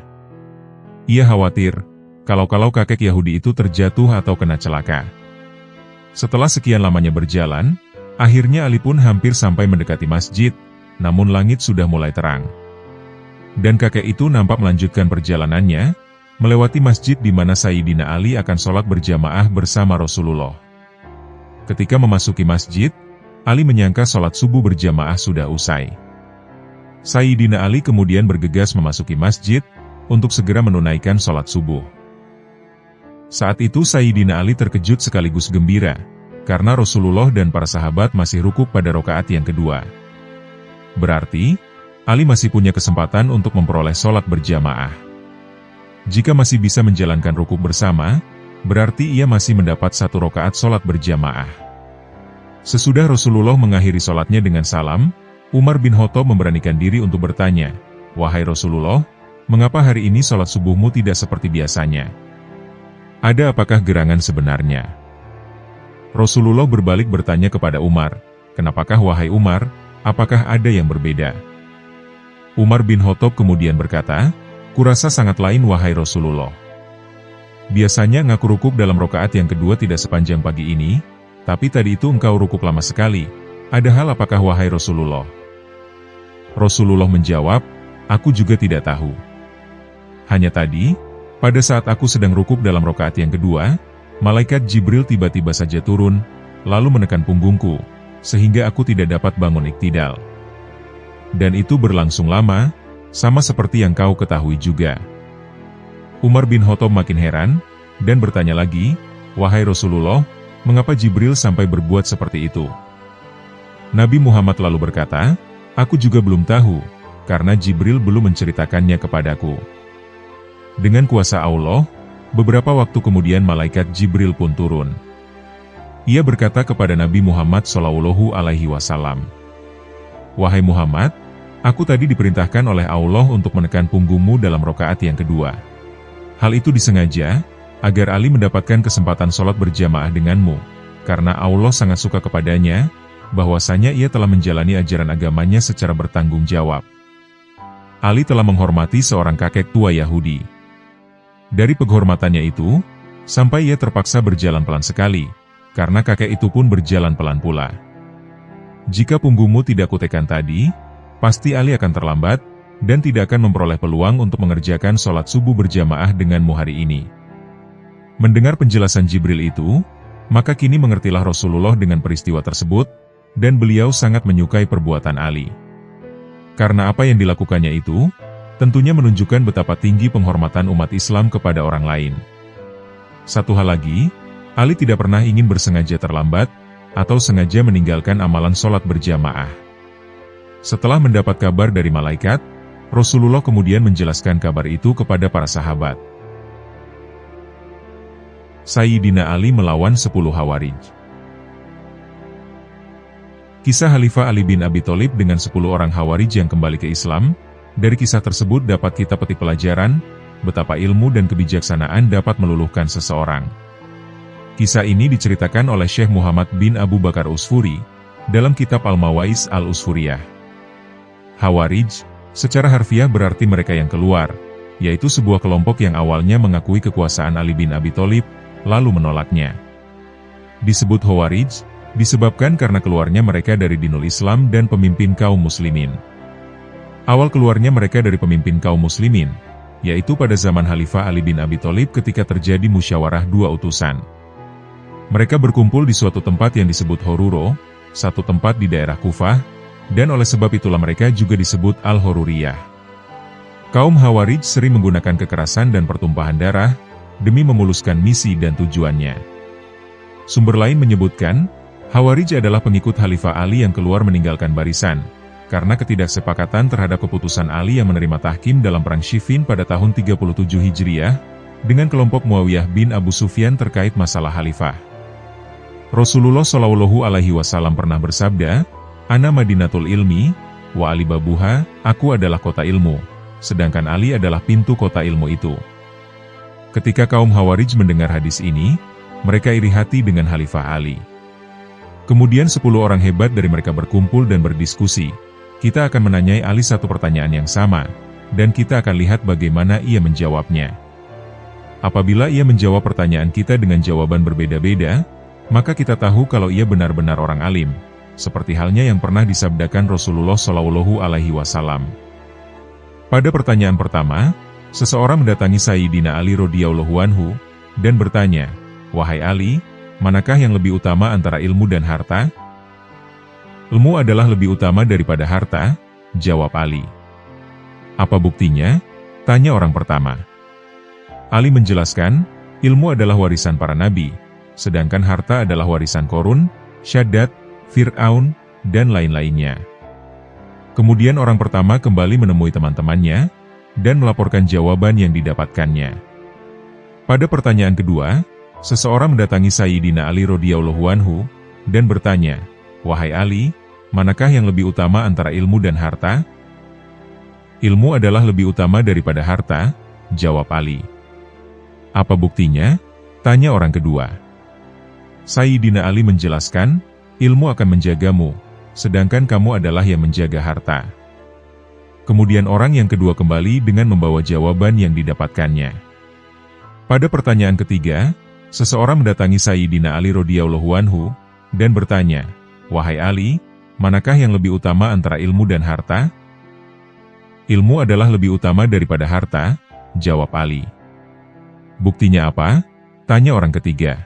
Ia khawatir, kalau kakek Yahudi itu terjatuh atau kena celaka. Setelah sekian lamanya berjalan, akhirnya Ali pun hampir sampai mendekati masjid, namun langit sudah mulai terang. Dan kakek itu nampak melanjutkan perjalanannya, melewati masjid di mana Sayyidina Ali akan sholat berjamaah bersama Rasulullah. Ketika memasuki masjid, Ali menyangka sholat subuh berjamaah sudah usai. Sayyidina Ali kemudian bergegas memasuki masjid, untuk segera menunaikan sholat subuh. Saat itu Sayyidina Ali terkejut sekaligus gembira, karena Rasulullah dan para sahabat masih rukuk pada rakaat yang kedua. Berarti, Ali masih punya kesempatan untuk memperoleh sholat berjamaah. Jika masih bisa menjalankan rukuk bersama, berarti ia masih mendapat satu rakaat sholat berjamaah. Sesudah Rasulullah mengakhiri sholatnya dengan salam, Umar bin Khattab memberanikan diri untuk bertanya, wahai Rasulullah, mengapa hari ini sholat subuhmu tidak seperti biasanya? Ada apakah gerangan sebenarnya? Rasulullah berbalik bertanya kepada Umar, kenapakah wahai Umar, apakah ada yang berbeda? Umar bin Khattab kemudian berkata, kurasa sangat lain wahai Rasulullah. Biasanya ngaku rukuk dalam rakaat yang kedua tidak sepanjang pagi ini, tapi tadi itu engkau rukuk lama sekali. Ada hal apakah wahai Rasulullah? Rasulullah menjawab, aku juga tidak tahu. Hanya tadi, pada saat aku sedang rukuk dalam rakaat yang kedua, malaikat Jibril tiba-tiba saja turun, lalu menekan punggungku, sehingga aku tidak dapat bangun iktidal. Dan itu berlangsung lama, sama seperti yang kau ketahui juga." Umar bin Khattab makin heran, dan bertanya lagi, "Wahai Rasulullah, mengapa Jibril sampai berbuat seperti itu?" Nabi Muhammad lalu berkata, "Aku juga belum tahu, karena Jibril belum menceritakannya kepadaku." Dengan kuasa Allah, beberapa waktu kemudian malaikat Jibril pun turun. Ia berkata kepada Nabi Muhammad SAW, "Wahai Muhammad, aku tadi diperintahkan oleh Allah untuk menekan punggungmu dalam rakaat yang kedua. Hal itu disengaja, agar Ali mendapatkan kesempatan sholat berjamaah denganmu, karena Allah sangat suka kepadanya, bahwasanya ia telah menjalani ajaran agamanya secara bertanggung jawab." Ali telah menghormati seorang kakek tua Yahudi. Dari penghormatannya itu, sampai ia terpaksa berjalan pelan sekali, karena kakek itu pun berjalan pelan pula. "Jika punggungmu tidak kutekan tadi, pasti Ali akan terlambat, dan tidak akan memperoleh peluang untuk mengerjakan sholat subuh berjamaah denganmu hari ini." Mendengar penjelasan Jibril itu, maka kini mengertilah Rasulullah dengan peristiwa tersebut, dan beliau sangat menyukai perbuatan Ali. Karena apa yang dilakukannya itu, tentunya menunjukkan betapa tinggi penghormatan umat Islam kepada orang lain. Satu hal lagi, Ali tidak pernah ingin bersengaja terlambat, atau sengaja meninggalkan amalan sholat berjamaah. Setelah mendapat kabar dari malaikat, Rasulullah kemudian menjelaskan kabar itu kepada para sahabat. Sayyidina Ali melawan 10 Khawarij. Kisah Khalifah Ali bin Abi Thalib dengan 10 orang Khawarij yang kembali ke Islam. Dari kisah tersebut dapat kita petik pelajaran, betapa ilmu dan kebijaksanaan dapat meluluhkan seseorang. Kisah ini diceritakan oleh Syekh Muhammad bin Abu Bakar Usfuri, dalam kitab Al-Mawais Al-Usfuriyah. Khawarij secara harfiah berarti mereka yang keluar, yaitu sebuah kelompok yang awalnya mengakui kekuasaan Ali bin Abi Thalib, lalu menolaknya. Disebut Khawarij, disebabkan karena keluarnya mereka dari dinul Islam dan pemimpin kaum muslimin. Awal keluarnya mereka dari pemimpin kaum muslimin, yaitu pada zaman Khalifah Ali bin Abi Thalib ketika terjadi musyawarah 2 utusan. Mereka berkumpul di suatu tempat yang disebut Horuro, satu tempat di daerah Kufah, dan oleh sebab itulah mereka juga disebut Al-Hururiyah. Kaum Khawarij sering menggunakan kekerasan dan pertumpahan darah, demi memuluskan misi dan tujuannya. Sumber lain menyebutkan, Khawarij adalah pengikut Khalifah Ali yang keluar meninggalkan barisan, karena ketidaksepakatan terhadap keputusan Ali yang menerima tahkim dalam Perang Siffin pada tahun 37 Hijriah, dengan kelompok Muawiyah bin Abu Sufyan terkait masalah Khalifah. Rasulullah SAW pernah bersabda, "Ana Madinatul Ilmi, wa Ali Babuha, aku adalah kota ilmu, sedangkan Ali adalah pintu kota ilmu itu." Ketika kaum Khawarij mendengar hadis ini, mereka iri hati dengan Khalifah Ali. Kemudian 10 orang hebat dari mereka berkumpul dan berdiskusi. Kita akan menanyai Ali satu pertanyaan yang sama, dan kita akan lihat bagaimana ia menjawabnya. Apabila ia menjawab pertanyaan kita dengan jawaban berbeda-beda, maka kita tahu kalau ia benar-benar orang alim, seperti halnya yang pernah disabdakan Rasulullah SAW. Pada pertanyaan pertama, seseorang mendatangi Sayyidina Ali radhiyallahu anhu dan bertanya, "Wahai Ali, manakah yang lebih utama antara ilmu dan harta?" "Ilmu adalah lebih utama daripada harta," jawab Ali. "Apa buktinya?" tanya orang pertama. Ali menjelaskan, ilmu adalah warisan para nabi, sedangkan harta adalah warisan Korun, Syaddad, Fir'aun, dan lain-lainnya. Kemudian orang pertama kembali menemui teman-temannya, dan melaporkan jawaban yang didapatkannya. Pada pertanyaan kedua, seseorang mendatangi Sayyidina Ali radhiyallahu anhu, dan bertanya, "Wahai Ali, manakah yang lebih utama antara ilmu dan harta?" "Ilmu adalah lebih utama daripada harta," jawab Ali. "Apa buktinya?" tanya orang kedua. Sayyidina Ali menjelaskan, ilmu akan menjagamu, sedangkan kamu adalah yang menjaga harta. Kemudian orang yang kedua kembali dengan membawa jawaban yang didapatkannya. Pada pertanyaan ketiga, seseorang mendatangi Sayyidina Ali radhiyallahu anhu, dan bertanya, "Wahai Ali, manakah yang lebih utama antara ilmu dan harta?" "Ilmu adalah lebih utama daripada harta," jawab Ali. "Buktinya apa?" tanya orang ketiga.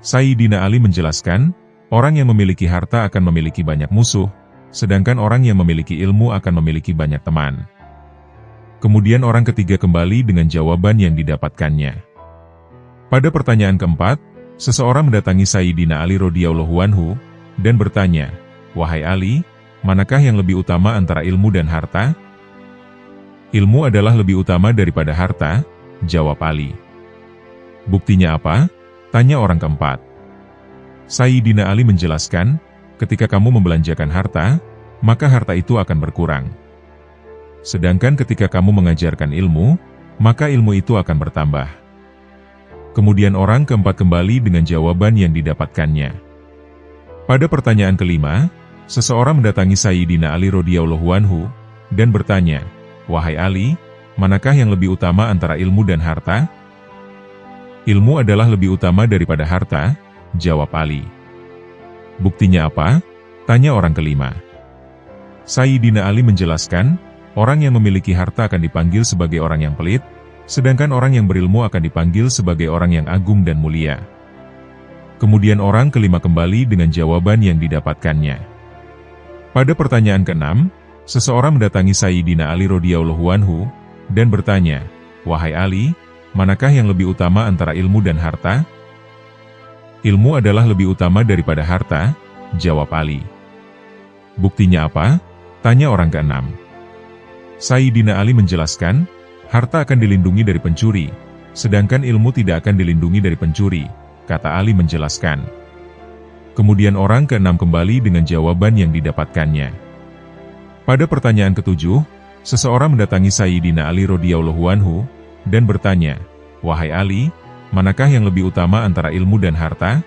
Sayyidina Ali menjelaskan, orang yang memiliki harta akan memiliki banyak musuh, sedangkan orang yang memiliki ilmu akan memiliki banyak teman. Kemudian orang ketiga kembali dengan jawaban yang didapatkannya. Pada pertanyaan keempat, seseorang mendatangi Sayyidina Ali radhiyallahu anhu dan bertanya, "Wahai Ali, manakah yang lebih utama antara ilmu dan harta?" "Ilmu adalah lebih utama daripada harta," jawab Ali. "Buktinya apa?" tanya orang keempat. Sayyidina Ali menjelaskan, "Ketika kamu membelanjakan harta, maka harta itu akan berkurang. Sedangkan ketika kamu mengajarkan ilmu, maka ilmu itu akan bertambah." Kemudian orang keempat kembali dengan jawaban yang didapatkannya. Pada pertanyaan kelima, seseorang mendatangi Sayyidina Ali radhiyallahu anhu dan bertanya, "Wahai Ali, manakah yang lebih utama antara ilmu dan harta?" "Ilmu adalah lebih utama daripada harta," jawab Ali. "Buktinya apa?" tanya orang kelima. Sayyidina Ali menjelaskan, orang yang memiliki harta akan dipanggil sebagai orang yang pelit, sedangkan orang yang berilmu akan dipanggil sebagai orang yang agung dan mulia. Kemudian orang kelima kembali dengan jawaban yang didapatkannya. Pada pertanyaan keenam, seseorang mendatangi Sayyidina Ali radhiyallahu anhu dan bertanya, "Wahai Ali, manakah yang lebih utama antara ilmu dan harta?" "Ilmu adalah lebih utama daripada harta," jawab Ali. "Buktinya apa?" tanya orang keenam. Sayyidina Ali menjelaskan, harta akan dilindungi dari pencuri, sedangkan ilmu tidak akan dilindungi dari pencuri, kata Ali menjelaskan. Kemudian orang keenam kembali dengan jawaban yang didapatkannya. Pada pertanyaan ketujuh, seseorang mendatangi Sayyidina Ali radhiyallahu anhu dan bertanya, "Wahai Ali, manakah yang lebih utama antara ilmu dan harta?"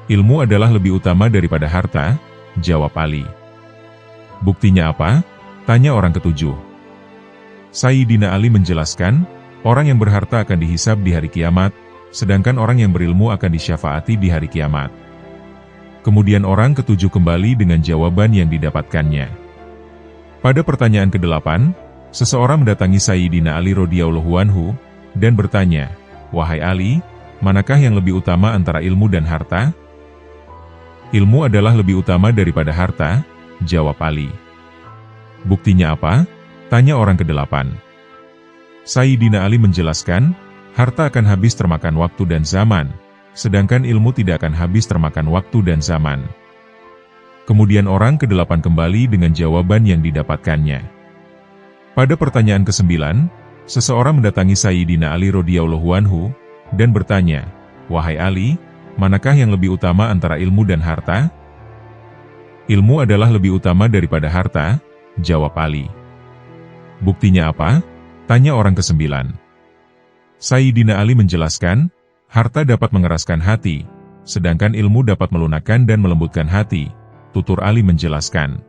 "Ilmu adalah lebih utama daripada harta," jawab Ali. "Buktinya apa?" tanya orang ketujuh. Sayyidina Ali menjelaskan, orang yang berharta akan dihisab di hari kiamat, sedangkan orang yang berilmu akan disyafaati di hari kiamat. Kemudian orang ketujuh kembali dengan jawaban yang didapatkannya. Pada pertanyaan ke-8, seseorang mendatangi Sayyidina Ali radhiyallahu anhu dan bertanya, "Wahai Ali, manakah yang lebih utama antara ilmu dan harta?" "Ilmu adalah lebih utama daripada harta," jawab Ali. "Buktinya apa?" tanya orang ke-8. Sayyidina Ali menjelaskan, harta akan habis termakan waktu dan zaman, sedangkan ilmu tidak akan habis termakan waktu dan zaman. Kemudian orang ke-8 kembali dengan jawaban yang didapatkannya. Pada pertanyaan ke-9, seseorang mendatangi Sayyidina Ali radhiyallahu anhu dan bertanya, "Wahai Ali, manakah yang lebih utama antara ilmu dan harta?" "Ilmu adalah lebih utama daripada harta," jawab Ali. "Buktinya apa?" tanya orang ke-9. Sayyidina Ali menjelaskan, harta dapat mengeraskan hati, sedangkan ilmu dapat melunakkan dan melembutkan hati, tutur Ali menjelaskan.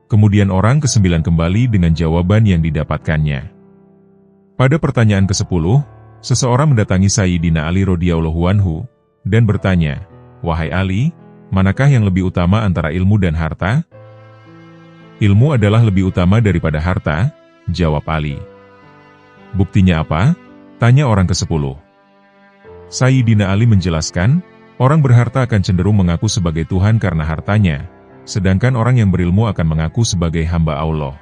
Kemudian orang ke-9 kembali dengan jawaban yang didapatkannya. Pada pertanyaan ke-10, seseorang mendatangi Sayyidina Ali radhiyallahu anhu dan bertanya, "Wahai Ali, manakah yang lebih utama antara ilmu dan harta?" "Ilmu adalah lebih utama daripada harta," jawab Ali. "Buktinya apa?" tanya orang ke-10. Sayyidina Ali menjelaskan, orang berharta akan cenderung mengaku sebagai Tuhan karena hartanya, sedangkan orang yang berilmu akan mengaku sebagai hamba Allah.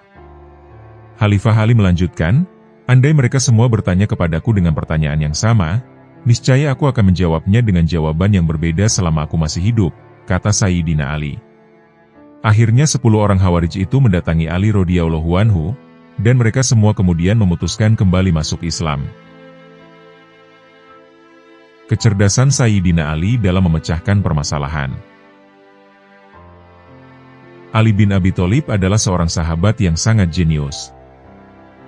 Khalifah Ali melanjutkan, "Andai mereka semua bertanya kepadaku dengan pertanyaan yang sama, niscaya aku akan menjawabnya dengan jawaban yang berbeda selama aku masih hidup," kata Sayyidina Ali. Akhirnya 10 orang Khawarij itu mendatangi Ali radhiyallahu anhu, dan mereka semua kemudian memutuskan kembali masuk Islam. Kecerdasan Sayyidina Ali dalam memecahkan permasalahan. Ali bin Abi Thalib adalah seorang sahabat yang sangat jenius.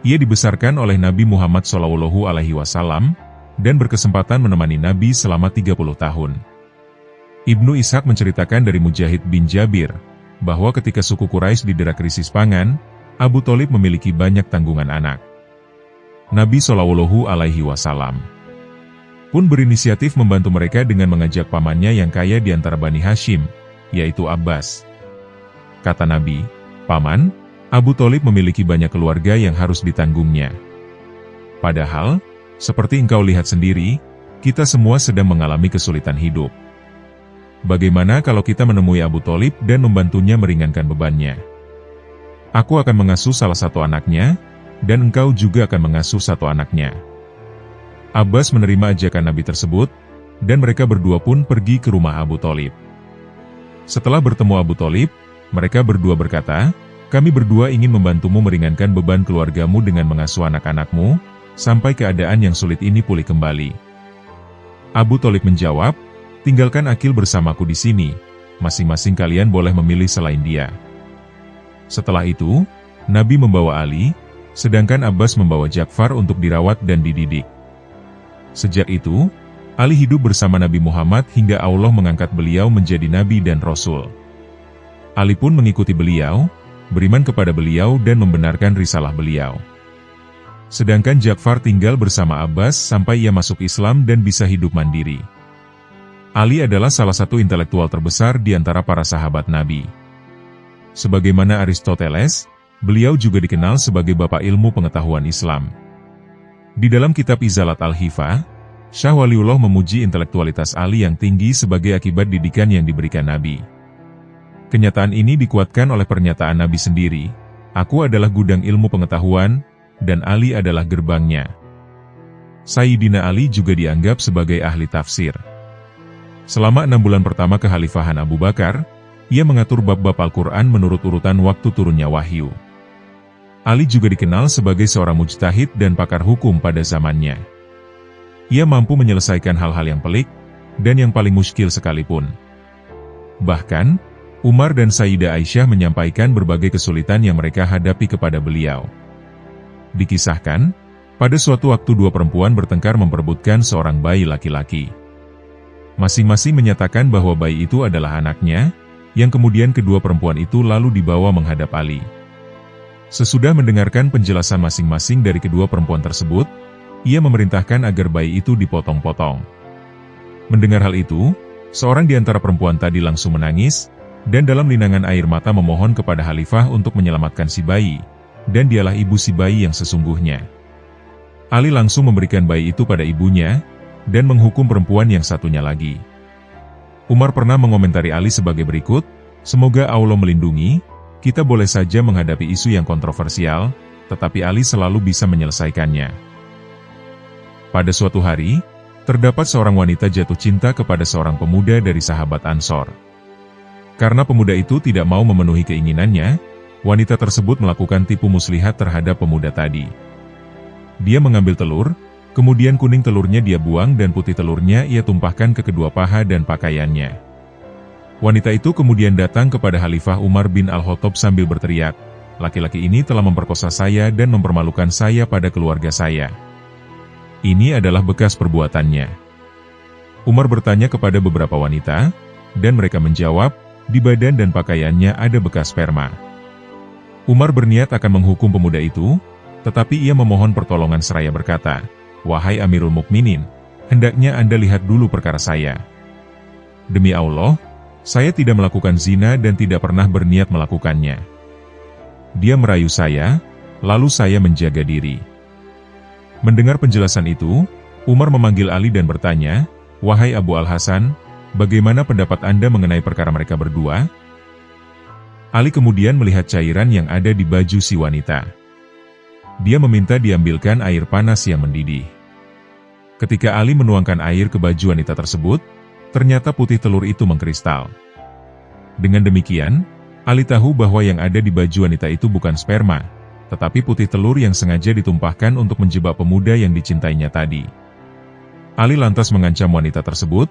Ia dibesarkan oleh Nabi Muhammad SAW dan berkesempatan menemani Nabi selama 30 tahun. Ibnu Ishaq menceritakan dari Mujahid bin Jabir, bahwa ketika suku Quraisy didera krisis pangan, Abu Thalib memiliki banyak tanggungan anak. Nabi SAW pun berinisiatif membantu mereka dengan mengajak pamannya yang kaya di antara Bani Hashim, yaitu Abbas. Kata Nabi, "Paman, Abu Thalib memiliki banyak keluarga yang harus ditanggungnya. Padahal, seperti engkau lihat sendiri, kita semua sedang mengalami kesulitan hidup. Bagaimana kalau kita menemui Abu Thalib dan membantunya meringankan bebannya? Aku akan mengasuh salah satu anaknya, dan engkau juga akan mengasuh satu anaknya." Abbas menerima ajakan Nabi tersebut, dan mereka berdua pun pergi ke rumah Abu Tholib. Setelah bertemu Abu Tholib, mereka berdua berkata, "Kami berdua ingin membantumu meringankan beban keluargamu dengan mengasuh anak-anakmu, sampai keadaan yang sulit ini pulih kembali." Abu Tholib menjawab, "Tinggalkan Aqil bersamaku di sini, masing-masing kalian boleh memilih selain dia." Setelah itu, Nabi membawa Ali, sedangkan Abbas membawa Ja'far untuk dirawat dan dididik. Sejak itu, Ali hidup bersama Nabi Muhammad hingga Allah mengangkat beliau menjadi Nabi dan Rasul. Ali pun mengikuti beliau, beriman kepada beliau dan membenarkan risalah beliau. Sedangkan Ja'far tinggal bersama Abbas sampai ia masuk Islam dan bisa hidup mandiri. Ali adalah salah satu intelektual terbesar di antara para sahabat Nabi. Sebagaimana Aristoteles, beliau juga dikenal sebagai bapak ilmu pengetahuan Islam. Di dalam kitab Izalat Al-Hifah, Syah Waliullah memuji intelektualitas Ali yang tinggi sebagai akibat didikan yang diberikan Nabi. Kenyataan ini dikuatkan oleh pernyataan Nabi sendiri, "Aku adalah gudang ilmu pengetahuan, dan Ali adalah gerbangnya." Sayyidina Ali juga dianggap sebagai ahli tafsir. Selama 6 bulan pertama kekhalifahan Abu Bakar, ia mengatur bab-bab Al-Quran menurut urutan waktu turunnya wahyu. Ali juga dikenal sebagai seorang mujtahid dan pakar hukum pada zamannya. Ia mampu menyelesaikan hal-hal yang pelik, dan yang paling muskil sekalipun. Bahkan, Umar dan Sayyidah Aisyah menyampaikan berbagai kesulitan yang mereka hadapi kepada beliau. Dikisahkan, pada suatu waktu dua perempuan bertengkar memperebutkan seorang bayi laki-laki. Masing-masing menyatakan bahwa bayi itu adalah anaknya, yang kemudian kedua perempuan itu lalu dibawa menghadap Ali. Sesudah mendengarkan penjelasan masing-masing dari kedua perempuan tersebut, ia memerintahkan agar bayi itu dipotong-potong. Mendengar hal itu, seorang di antara perempuan tadi langsung menangis, dan dalam linangan air mata memohon kepada Khalifah untuk menyelamatkan si bayi, dan dialah ibu si bayi yang sesungguhnya. Ali langsung memberikan bayi itu pada ibunya, dan menghukum perempuan yang satunya lagi. Umar pernah mengomentari Ali sebagai berikut, "Semoga Allah melindungi, kita boleh saja menghadapi isu yang kontroversial, tetapi Ali selalu bisa menyelesaikannya." Pada suatu hari, terdapat seorang wanita jatuh cinta kepada seorang pemuda dari sahabat Ansor. Karena pemuda itu tidak mau memenuhi keinginannya, wanita tersebut melakukan tipu muslihat terhadap pemuda tadi. Dia mengambil telur, kemudian kuning telurnya dia buang dan putih telurnya ia tumpahkan ke kedua paha dan pakaiannya. Wanita itu kemudian datang kepada Khalifah Umar bin Al-Khattab sambil berteriak, "Laki-laki ini telah memperkosa saya dan mempermalukan saya pada keluarga saya. Ini adalah bekas perbuatannya." Umar bertanya kepada beberapa wanita, dan mereka menjawab, "Di badan dan pakaiannya ada bekas sperma." Umar berniat akan menghukum pemuda itu, tetapi ia memohon pertolongan seraya berkata, "Wahai Amirul Mukminin, hendaknya Anda lihat dulu perkara saya. Demi Allah, saya tidak melakukan zina dan tidak pernah berniat melakukannya. Dia merayu saya, lalu saya menjaga diri." Mendengar penjelasan itu, Umar memanggil Ali dan bertanya, "Wahai Abu Al-Hasan, bagaimana pendapat Anda mengenai perkara mereka berdua?" Ali kemudian melihat cairan yang ada di baju si wanita. Dia meminta diambilkan air panas yang mendidih. Ketika Ali menuangkan air ke baju wanita tersebut, ternyata putih telur itu mengkristal. Dengan demikian, Ali tahu bahwa yang ada di baju wanita itu bukan sperma, tetapi putih telur yang sengaja ditumpahkan untuk menjebak pemuda yang dicintainya tadi. Ali lantas mengancam wanita tersebut,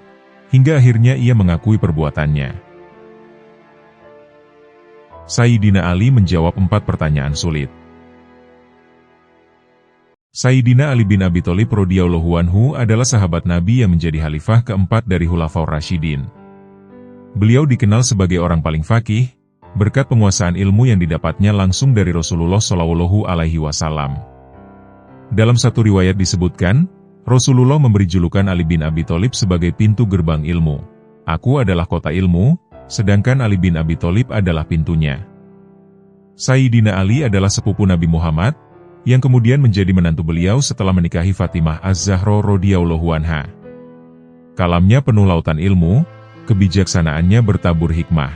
hingga akhirnya ia mengakui perbuatannya. Sayyidina Ali menjawab 4 pertanyaan sulit. Sayyidina Ali bin Abi Tholib radhiyallahu anhu adalah sahabat Nabi yang menjadi khalifah keempat dari Khulafaur Rasyidin. Beliau dikenal sebagai orang paling faqih, berkat penguasaan ilmu yang didapatnya langsung dari Rasulullah Shallallahu Alaihi Wasallam. Dalam satu riwayat disebutkan, Rasulullah memberi julukan Ali bin Abi Tholib sebagai pintu gerbang ilmu. "Aku adalah kota ilmu, sedangkan Ali bin Abi Tholib adalah pintunya." Sayyidina Ali adalah sepupu Nabi Muhammad, yang kemudian menjadi menantu beliau setelah menikahi Fatimah Az-Zahra radhiyallahu anha. Kalamnya penuh lautan ilmu, kebijaksanaannya bertabur hikmah.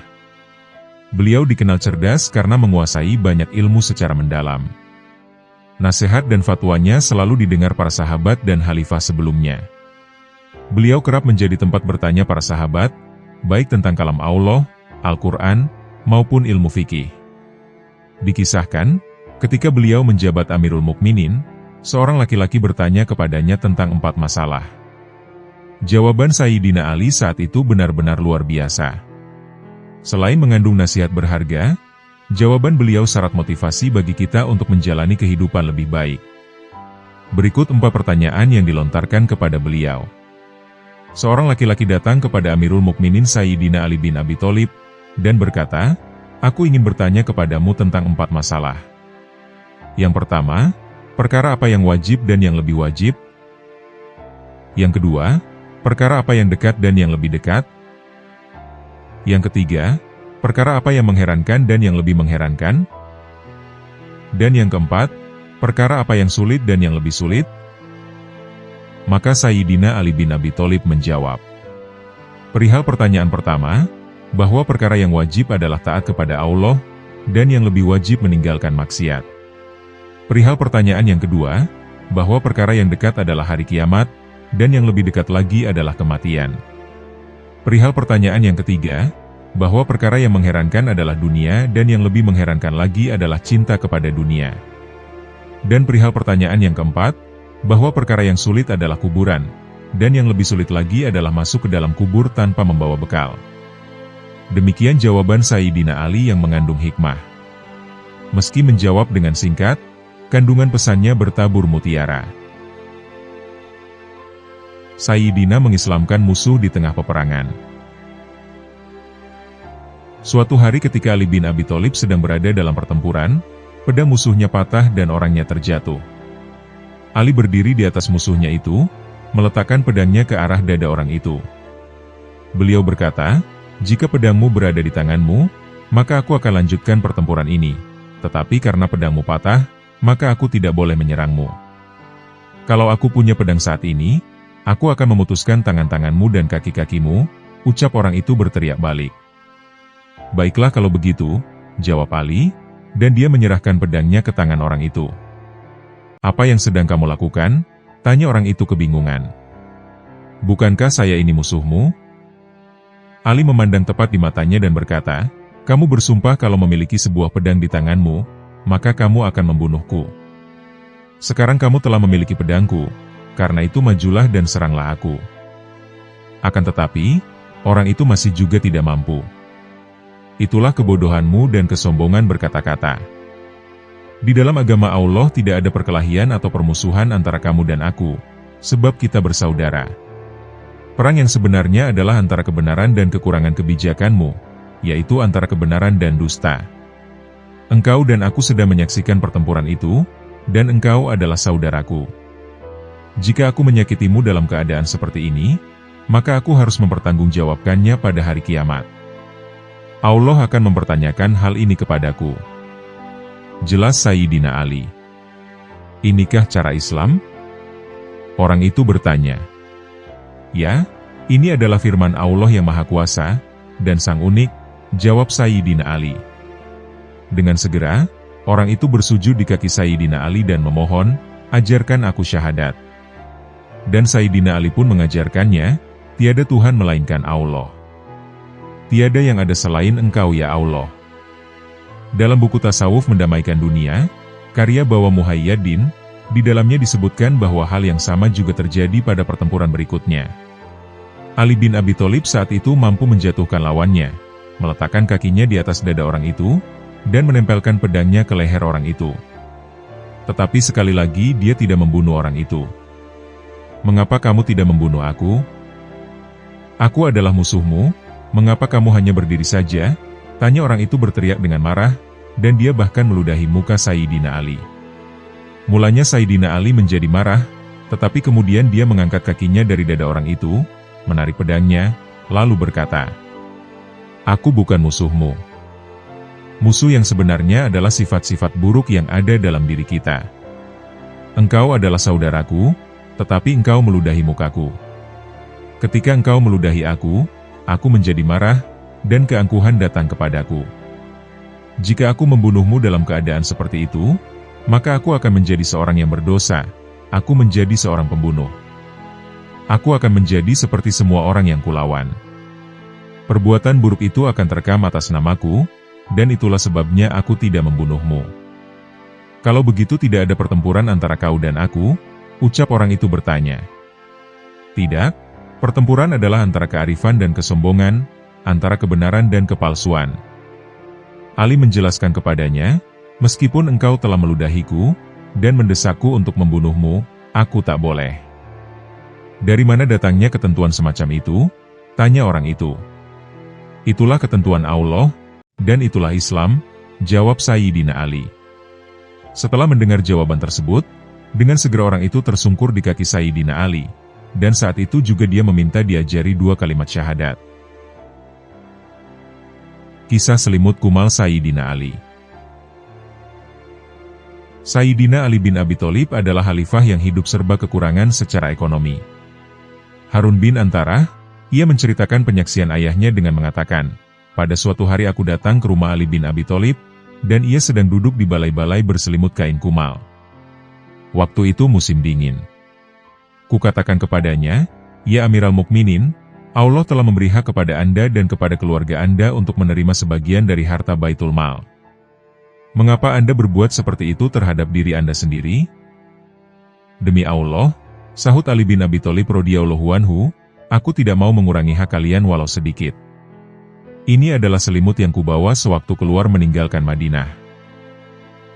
Beliau dikenal cerdas karena menguasai banyak ilmu secara mendalam. Nasihat dan fatwanya selalu didengar para sahabat dan khalifah sebelumnya. Beliau kerap menjadi tempat bertanya para sahabat, baik tentang kalam Allah, Al-Quran, maupun ilmu fikih. Dikisahkan, ketika beliau menjabat Amirul Mukminin, seorang laki-laki bertanya kepadanya tentang 4 masalah. Jawaban Sayyidina Ali saat itu benar-benar luar biasa. Selain mengandung nasihat berharga, jawaban beliau syarat motivasi bagi kita untuk menjalani kehidupan lebih baik. Berikut 4 pertanyaan yang dilontarkan kepada beliau. Seorang laki-laki datang kepada Amirul Mukminin Sayyidina Ali bin Abi Thalib dan berkata, "Aku ingin bertanya kepadamu tentang 4 masalah. Yang pertama, perkara apa yang wajib dan yang lebih wajib? Yang kedua, perkara apa yang dekat dan yang lebih dekat? Yang ketiga, perkara apa yang mengherankan dan yang lebih mengherankan? Dan yang keempat, perkara apa yang sulit dan yang lebih sulit?" Maka Sayyidina Ali bin Abi Thalib menjawab, perihal pertanyaan pertama, bahwa perkara yang wajib adalah taat kepada Allah, dan yang lebih wajib meninggalkan maksiat. Perihal pertanyaan yang kedua, bahwa perkara yang dekat adalah hari kiamat, dan yang lebih dekat lagi adalah kematian. Perihal pertanyaan yang ketiga, bahwa perkara yang mengherankan adalah dunia dan yang lebih mengherankan lagi adalah cinta kepada dunia. Dan perihal pertanyaan yang keempat, bahwa perkara yang sulit adalah kuburan, dan yang lebih sulit lagi adalah masuk ke dalam kubur tanpa membawa bekal. Demikian jawaban Sayyidina Ali yang mengandung hikmah. Meski menjawab dengan singkat, kandungan pesannya bertabur mutiara. Sayyidina mengislamkan musuh di tengah peperangan. Suatu hari ketika Ali bin Abi Thalib sedang berada dalam pertempuran, pedang musuhnya patah dan orangnya terjatuh. Ali berdiri di atas musuhnya itu, meletakkan pedangnya ke arah dada orang itu. Beliau berkata, "Jika pedangmu berada di tanganmu, maka aku akan lanjutkan pertempuran ini. Tetapi karena pedangmu patah, maka aku tidak boleh menyerangmu. Kalau aku punya pedang saat ini, aku akan memutuskan tangan-tanganmu dan kaki-kakimu," ucap orang itu berteriak balik. "Baiklah kalau begitu," jawab Ali, dan dia menyerahkan pedangnya ke tangan orang itu. "Apa yang sedang kamu lakukan?" tanya orang itu kebingungan. "Bukankah saya ini musuhmu?" Ali memandang tepat di matanya dan berkata, "Kamu bersumpah kalau memiliki sebuah pedang di tanganmu, maka kamu akan membunuhku. Sekarang kamu telah memiliki pedangku, karena itu majulah dan seranglah aku." Akan tetapi, orang itu masih juga tidak mampu. "Itulah kebodohanmu dan kesombongan berkata-kata. Di dalam agama Allah tidak ada perkelahian atau permusuhan antara kamu dan aku, sebab kita bersaudara. Perang yang sebenarnya adalah antara kebenaran dan kekurangan kebijakanmu, yaitu antara kebenaran dan dusta. Engkau dan aku sedang menyaksikan pertempuran itu, dan engkau adalah saudaraku. Jika aku menyakitimu dalam keadaan seperti ini, maka aku harus mempertanggungjawabkannya pada hari kiamat. Allah akan mempertanyakan hal ini kepadaku." Jelas Sayyidina Ali. "Inikah cara Islam?" Orang itu bertanya. "Ya, ini adalah firman Allah yang Maha Kuasa, dan Sang Unik," jawab Sayyidina Ali. Dengan segera, orang itu bersujud di kaki Sayyidina Ali dan memohon, "Ajarkan aku syahadat." Dan Sayyidina Ali pun mengajarkannya, "Tiada Tuhan melainkan Allah. Tiada yang ada selain Engkau ya Allah." Dalam buku Tasawuf Mendamaikan Dunia, karya Bawa Muhayyaddin, di dalamnya disebutkan bahwa hal yang sama juga terjadi pada pertempuran berikutnya. Ali bin Abi Thalib saat itu mampu menjatuhkan lawannya, meletakkan kakinya di atas dada orang itu, dan menempelkan pedangnya ke leher orang itu. Tetapi sekali lagi dia tidak membunuh orang itu. "Mengapa kamu tidak membunuh aku? Aku adalah musuhmu, mengapa kamu hanya berdiri saja?" tanya orang itu berteriak dengan marah, dan dia bahkan meludahi muka Sayyidina Ali. Mulanya Sayyidina Ali menjadi marah, tetapi kemudian dia mengangkat kakinya dari dada orang itu, menarik pedangnya, lalu berkata, "Aku bukan musuhmu. Musuh yang sebenarnya adalah sifat-sifat buruk yang ada dalam diri kita. Engkau adalah saudaraku, tetapi engkau meludahi mukaku. Ketika engkau meludahi aku menjadi marah, dan keangkuhan datang kepadaku. Jika aku membunuhmu dalam keadaan seperti itu, maka aku akan menjadi seorang yang berdosa, aku menjadi seorang pembunuh. Aku akan menjadi seperti semua orang yang kulawan. Perbuatan buruk itu akan terekam atas namaku, dan itulah sebabnya aku tidak membunuhmu. Kalau begitu tidak ada pertempuran antara kau dan aku, ucap orang itu bertanya. Tidak, pertempuran adalah antara kearifan dan kesombongan, antara kebenaran dan kepalsuan. Ali menjelaskan kepadanya, meskipun engkau telah meludahiku, dan mendesakku untuk membunuhmu, aku tak boleh. Dari mana datangnya ketentuan semacam itu? Tanya orang itu. Itulah ketentuan Allah, dan itulah Islam, jawab Sayyidina Ali. Setelah mendengar jawaban tersebut, dengan segera orang itu tersungkur di kaki Sayyidina Ali, dan saat itu juga dia meminta diajari 2 kalimat syahadat. Kisah selimut kumal Sayyidina Ali. Sayyidina Ali bin Abi Thalib adalah khalifah yang hidup serba kekurangan secara ekonomi. Harun bin Antara, ia menceritakan penyaksian ayahnya dengan mengatakan, pada suatu hari aku datang ke rumah Ali bin Abi Thalib, dan ia sedang duduk di balai-balai berselimut kain kumal. Waktu itu musim dingin. Kukatakan kepadanya, ya Amiral Mukminin, Allah telah memberi hak kepada Anda dan kepada keluarga Anda untuk menerima sebagian dari harta Baitul Mal. Mengapa Anda berbuat seperti itu terhadap diri Anda sendiri? Demi Allah, sahut Ali bin Abi Thalib radhiyallahu anhu, aku tidak mau mengurangi hak kalian walau sedikit. Ini adalah selimut yang kubawa sewaktu keluar meninggalkan Madinah.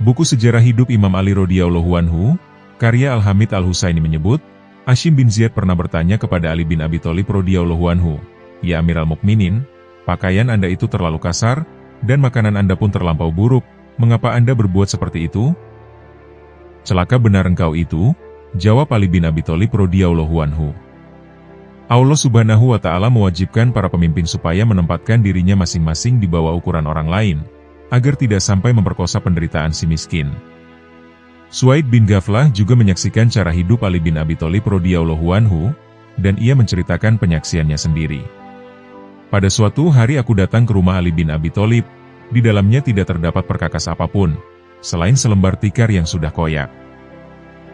Buku sejarah hidup Imam Ali radhiyallahu anhu, karya Al-Hamid Al-Husaini menyebut, Hashim bin Ziyad pernah bertanya kepada Ali bin Abi Thalib radhiyallahu anhu, ya Amiral Mukminin, pakaian Anda itu terlalu kasar, dan makanan Anda pun terlampau buruk, mengapa Anda berbuat seperti itu? Celaka benar engkau itu, jawab Ali bin Abi Thalib radhiyallahu anhu. Allah Subhanahu wa Ta'ala mewajibkan para pemimpin supaya menempatkan dirinya masing-masing di bawah ukuran orang lain, agar tidak sampai memperkosa penderitaan si miskin. Suaid bin Ghaflah juga menyaksikan cara hidup Ali bin Abi Thalib radhiyallahu anhu, dan ia menceritakan penyaksiannya sendiri. Pada suatu hari aku datang ke rumah Ali bin Abi Thalib, di dalamnya tidak terdapat perkakas apapun, selain selembar tikar yang sudah koyak.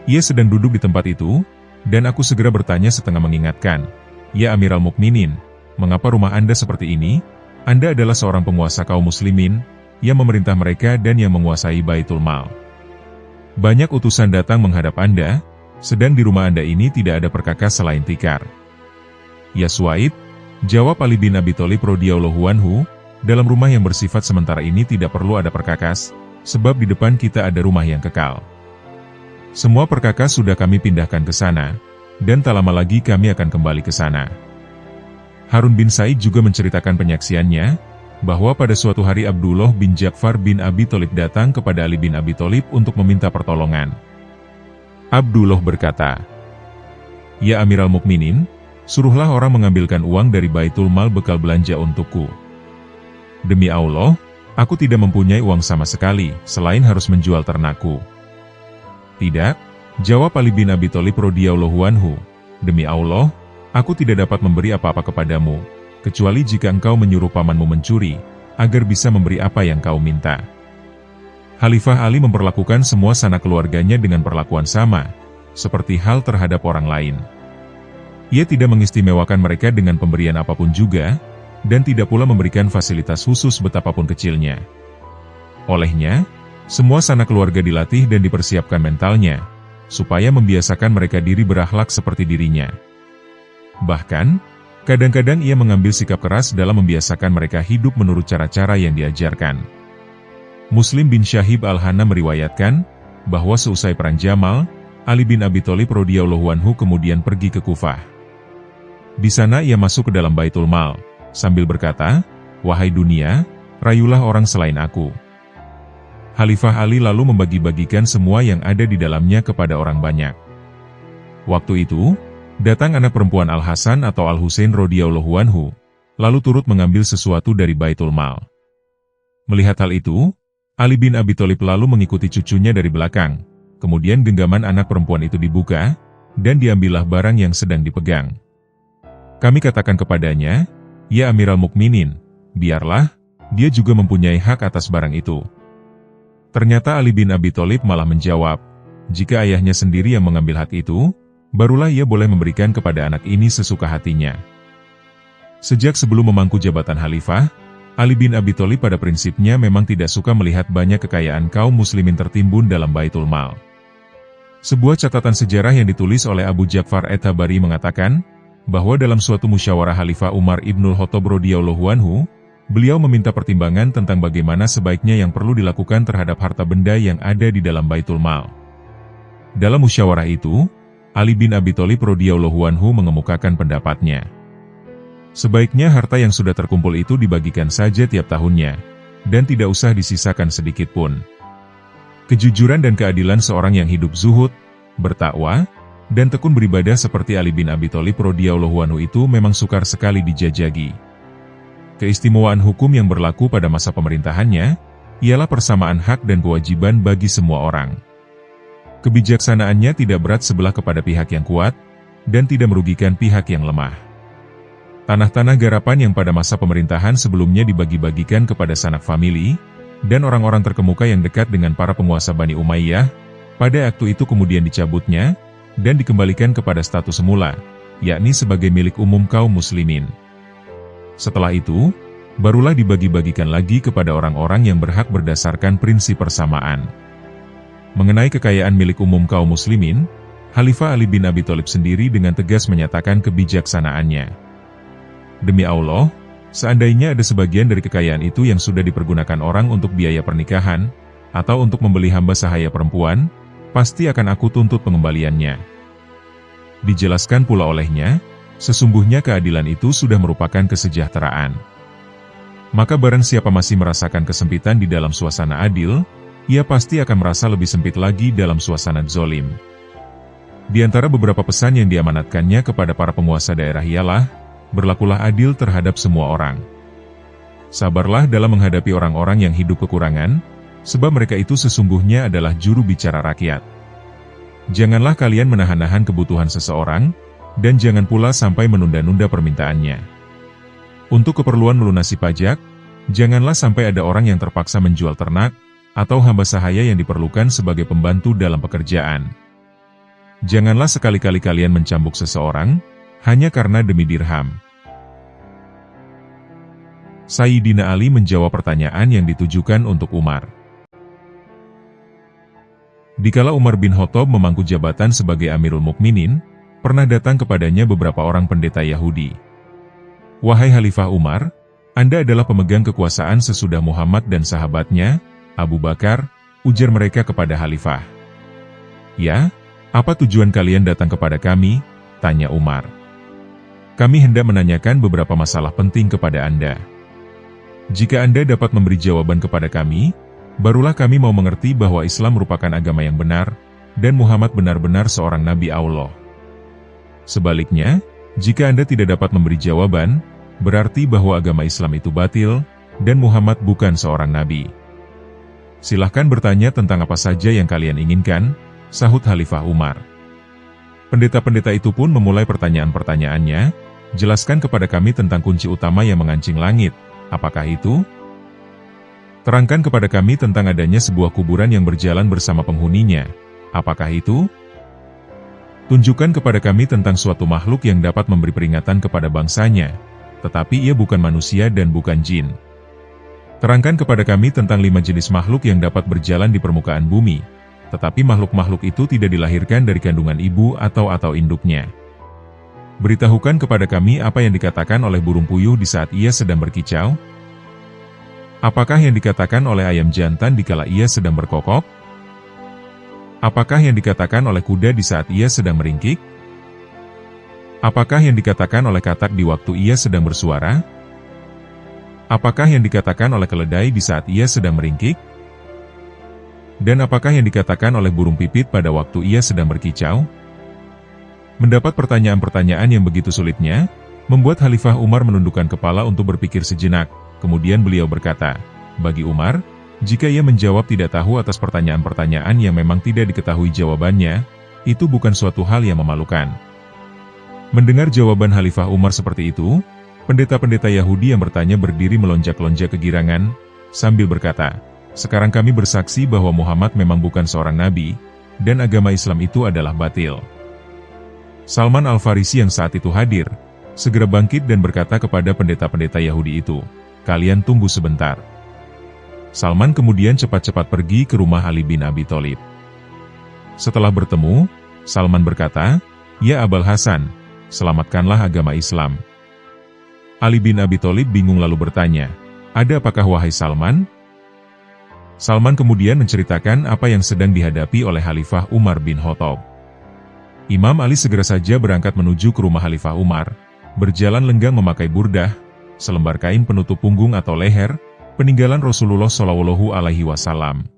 Ia sedang duduk di tempat itu, dan aku segera bertanya setengah mengingatkan, ya Amiral Mukminin, mengapa rumah Anda seperti ini? Anda adalah seorang penguasa kaum muslimin, yang memerintah mereka dan yang menguasai Baitul Mal. Banyak utusan datang menghadap Anda, sedang di rumah Anda ini tidak ada perkakas selain tikar. Ya Suaid, jawab Ali bin Abi Thalib radhiyallahu anhu, dalam rumah yang bersifat sementara ini tidak perlu ada perkakas, sebab di depan kita ada rumah yang kekal. Semua perkakas sudah kami pindahkan ke sana, dan tak lama lagi kami akan kembali ke sana. Harun bin Said juga menceritakan penyaksiannya, bahwa pada suatu hari Abdullah bin Ja'far bin Abi Thalib datang kepada Ali bin Abi Thalib untuk meminta pertolongan. Abdullah berkata, ya Amiral Mukminin, suruhlah orang mengambilkan uang dari Baitul Mal bekal belanja untukku. Demi Allah, aku tidak mempunyai uang sama sekali, selain harus menjual ternakku. Tidak, jawab Ali bin Abi Thalib radhiyallahu anhu, demi Allah, aku tidak dapat memberi apa-apa kepadamu, kecuali jika engkau menyuruh pamanmu mencuri, agar bisa memberi apa yang kau minta. Khalifah Ali memperlakukan semua sanak keluarganya dengan perlakuan sama, seperti hal terhadap orang lain. Ia tidak mengistimewakan mereka dengan pemberian apapun juga, dan tidak pula memberikan fasilitas khusus betapapun kecilnya. Olehnya, semua sanak keluarga dilatih dan dipersiapkan mentalnya, supaya membiasakan mereka diri berakhlak seperti dirinya. Bahkan, kadang-kadang ia mengambil sikap keras dalam membiasakan mereka hidup menurut cara-cara yang diajarkan. Muslim bin Syahib Al-Hana meriwayatkan, bahwa seusai perang Jamal, Ali bin Abi Thalib radhiyallahu anhu kemudian pergi ke Kufah. Di sana ia masuk ke dalam Baitul Mal, sambil berkata, wahai dunia, rayulah orang selain aku. Khalifah Ali lalu membagi-bagikan semua yang ada di dalamnya kepada orang banyak. Waktu itu, datang anak perempuan Al-Hasan atau Al-Husain radhiyallahu anhu, lalu turut mengambil sesuatu dari Baitul Mal. Melihat hal itu, Ali bin Abi Thalib lalu mengikuti cucunya dari belakang, kemudian genggaman anak perempuan itu dibuka, dan diambillah barang yang sedang dipegang. Kami katakan kepadanya, ya Amiral Mukminin, biarlah, dia juga mempunyai hak atas barang itu. Ternyata Ali bin Abi Thalib malah menjawab, jika ayahnya sendiri yang mengambil hak itu, barulah ia boleh memberikan kepada anak ini sesuka hatinya. Sejak sebelum memangku jabatan khalifah, Ali bin Abi Thalib pada prinsipnya memang tidak suka melihat banyak kekayaan kaum muslimin tertimbun dalam Baitul Mal. Sebuah catatan sejarah yang ditulis oleh Abu Ja'far at-Tabari mengatakan, bahwa dalam suatu musyawarah Khalifah Umar ibnul Khattab radhiyallahu anhu, beliau meminta pertimbangan tentang bagaimana sebaiknya yang perlu dilakukan terhadap harta benda yang ada di dalam Baitul Mal. Dalam musyawarah itu, Ali bin Abi Thalib radhiyallahu anhu mengemukakan pendapatnya. Sebaiknya harta yang sudah terkumpul itu dibagikan saja tiap tahunnya, dan tidak usah disisakan sedikit pun. Kejujuran dan keadilan seorang yang hidup zuhud, bertakwa, dan tekun beribadah seperti Ali bin Abi Thalib radhiyallahu anhu itu memang sukar sekali dijajagi. Keistimewaan hukum yang berlaku pada masa pemerintahannya, ialah persamaan hak dan kewajiban bagi semua orang. Kebijaksanaannya tidak berat sebelah kepada pihak yang kuat, dan tidak merugikan pihak yang lemah. Tanah-tanah garapan yang pada masa pemerintahan sebelumnya dibagi-bagikan kepada sanak famili, dan orang-orang terkemuka yang dekat dengan para penguasa Bani Umayyah, pada waktu itu kemudian dicabutnya, dan dikembalikan kepada status semula, yakni sebagai milik umum kaum muslimin. Setelah itu, barulah dibagi-bagikan lagi kepada orang-orang yang berhak berdasarkan prinsip persamaan. Mengenai kekayaan milik umum kaum muslimin, Khalifah Ali bin Abi Thalib sendiri dengan tegas menyatakan kebijaksanaannya. Demi Allah, seandainya ada sebagian dari kekayaan itu yang sudah dipergunakan orang untuk biaya pernikahan, atau untuk membeli hamba sahaya perempuan, pasti akan aku tuntut pengembaliannya. Dijelaskan pula olehnya, sesungguhnya keadilan itu sudah merupakan kesejahteraan. Maka barang siapa masih merasakan kesempitan di dalam suasana adil, ia pasti akan merasa lebih sempit lagi dalam suasana zolim. Di antara beberapa pesan yang diamanatkannya kepada para penguasa daerah ialah, berlakulah adil terhadap semua orang. Sabarlah dalam menghadapi orang-orang yang hidup kekurangan, sebab mereka itu sesungguhnya adalah juru bicara rakyat. Janganlah kalian menahan-nahan kebutuhan seseorang, dan jangan pula sampai menunda-nunda permintaannya. Untuk keperluan melunasi pajak, janganlah sampai ada orang yang terpaksa menjual ternak, atau hamba sahaya yang diperlukan sebagai pembantu dalam pekerjaan. Janganlah sekali-kali kalian mencambuk seseorang, hanya karena demi dirham. Sayyidina Ali menjawab pertanyaan yang ditujukan untuk Umar. Dikala Umar bin Khattab memangku jabatan sebagai Amirul Mukminin, pernah datang kepadanya beberapa orang pendeta Yahudi. Wahai Khalifah Umar, Anda adalah pemegang kekuasaan sesudah Muhammad dan sahabatnya, Abu Bakar, ujar mereka kepada Khalifah. Ya, apa tujuan kalian datang kepada kami? Tanya Umar. Kami hendak menanyakan beberapa masalah penting kepada Anda. Jika Anda dapat memberi jawaban kepada kami, barulah kami mau mengerti bahwa Islam merupakan agama yang benar, dan Muhammad benar-benar seorang Nabi Allah. Sebaliknya, jika Anda tidak dapat memberi jawaban, berarti bahwa agama Islam itu batil, dan Muhammad bukan seorang Nabi. Silahkan bertanya tentang apa saja yang kalian inginkan, sahut Khalifah Umar. Pendeta-pendeta itu pun memulai pertanyaan-pertanyaannya, jelaskan kepada kami tentang kunci utama yang mengancing langit, apakah itu? Terangkan kepada kami tentang adanya sebuah kuburan yang berjalan bersama penghuninya, apakah itu? Tunjukkan kepada kami tentang suatu makhluk yang dapat memberi peringatan kepada bangsanya, tetapi ia bukan manusia dan bukan jin. Terangkan kepada kami tentang 5 jenis makhluk yang dapat berjalan di permukaan bumi, tetapi makhluk-makhluk itu tidak dilahirkan dari kandungan ibu atau induknya. Beritahukan kepada kami apa yang dikatakan oleh burung puyuh di saat ia sedang berkicau. Apakah yang dikatakan oleh ayam jantan dikala ia sedang berkokok? Apakah yang dikatakan oleh kuda di saat ia sedang meringkik? Apakah yang dikatakan oleh katak di waktu ia sedang bersuara? Apakah yang dikatakan oleh keledai di saat ia sedang meringkik? Dan apakah yang dikatakan oleh burung pipit pada waktu ia sedang berkicau? Mendapat pertanyaan-pertanyaan yang begitu sulitnya, membuat Khalifah Umar menundukkan kepala untuk berpikir sejenak, kemudian beliau berkata, bagi Umar, jika ia menjawab tidak tahu atas pertanyaan-pertanyaan yang memang tidak diketahui jawabannya, itu bukan suatu hal yang memalukan. Mendengar jawaban Khalifah Umar seperti itu, pendeta-pendeta Yahudi yang bertanya berdiri melonjak-lonjak kegirangan, sambil berkata, Sekarang kami bersaksi bahwa Muhammad memang bukan seorang nabi, dan agama Islam itu adalah batil." Salman Al-Farisi yang saat itu hadir, segera bangkit dan berkata kepada pendeta-pendeta Yahudi itu, "Kalian tunggu sebentar." Salman kemudian cepat-cepat pergi ke rumah Ali bin Abi Thalib. Setelah bertemu, Salman berkata, "Ya Abul Hasan, selamatkanlah agama Islam." Ali bin Abi Thalib bingung lalu bertanya, "Ada apakah wahai Salman?" Salman kemudian menceritakan apa yang sedang dihadapi oleh Khalifah Umar bin Khattab. Imam Ali segera saja berangkat menuju ke rumah Khalifah Umar, berjalan lenggang memakai burdah, selembar kain penutup punggung atau leher, peninggalan Rasulullah Shallallahu Alaihi Wasallam.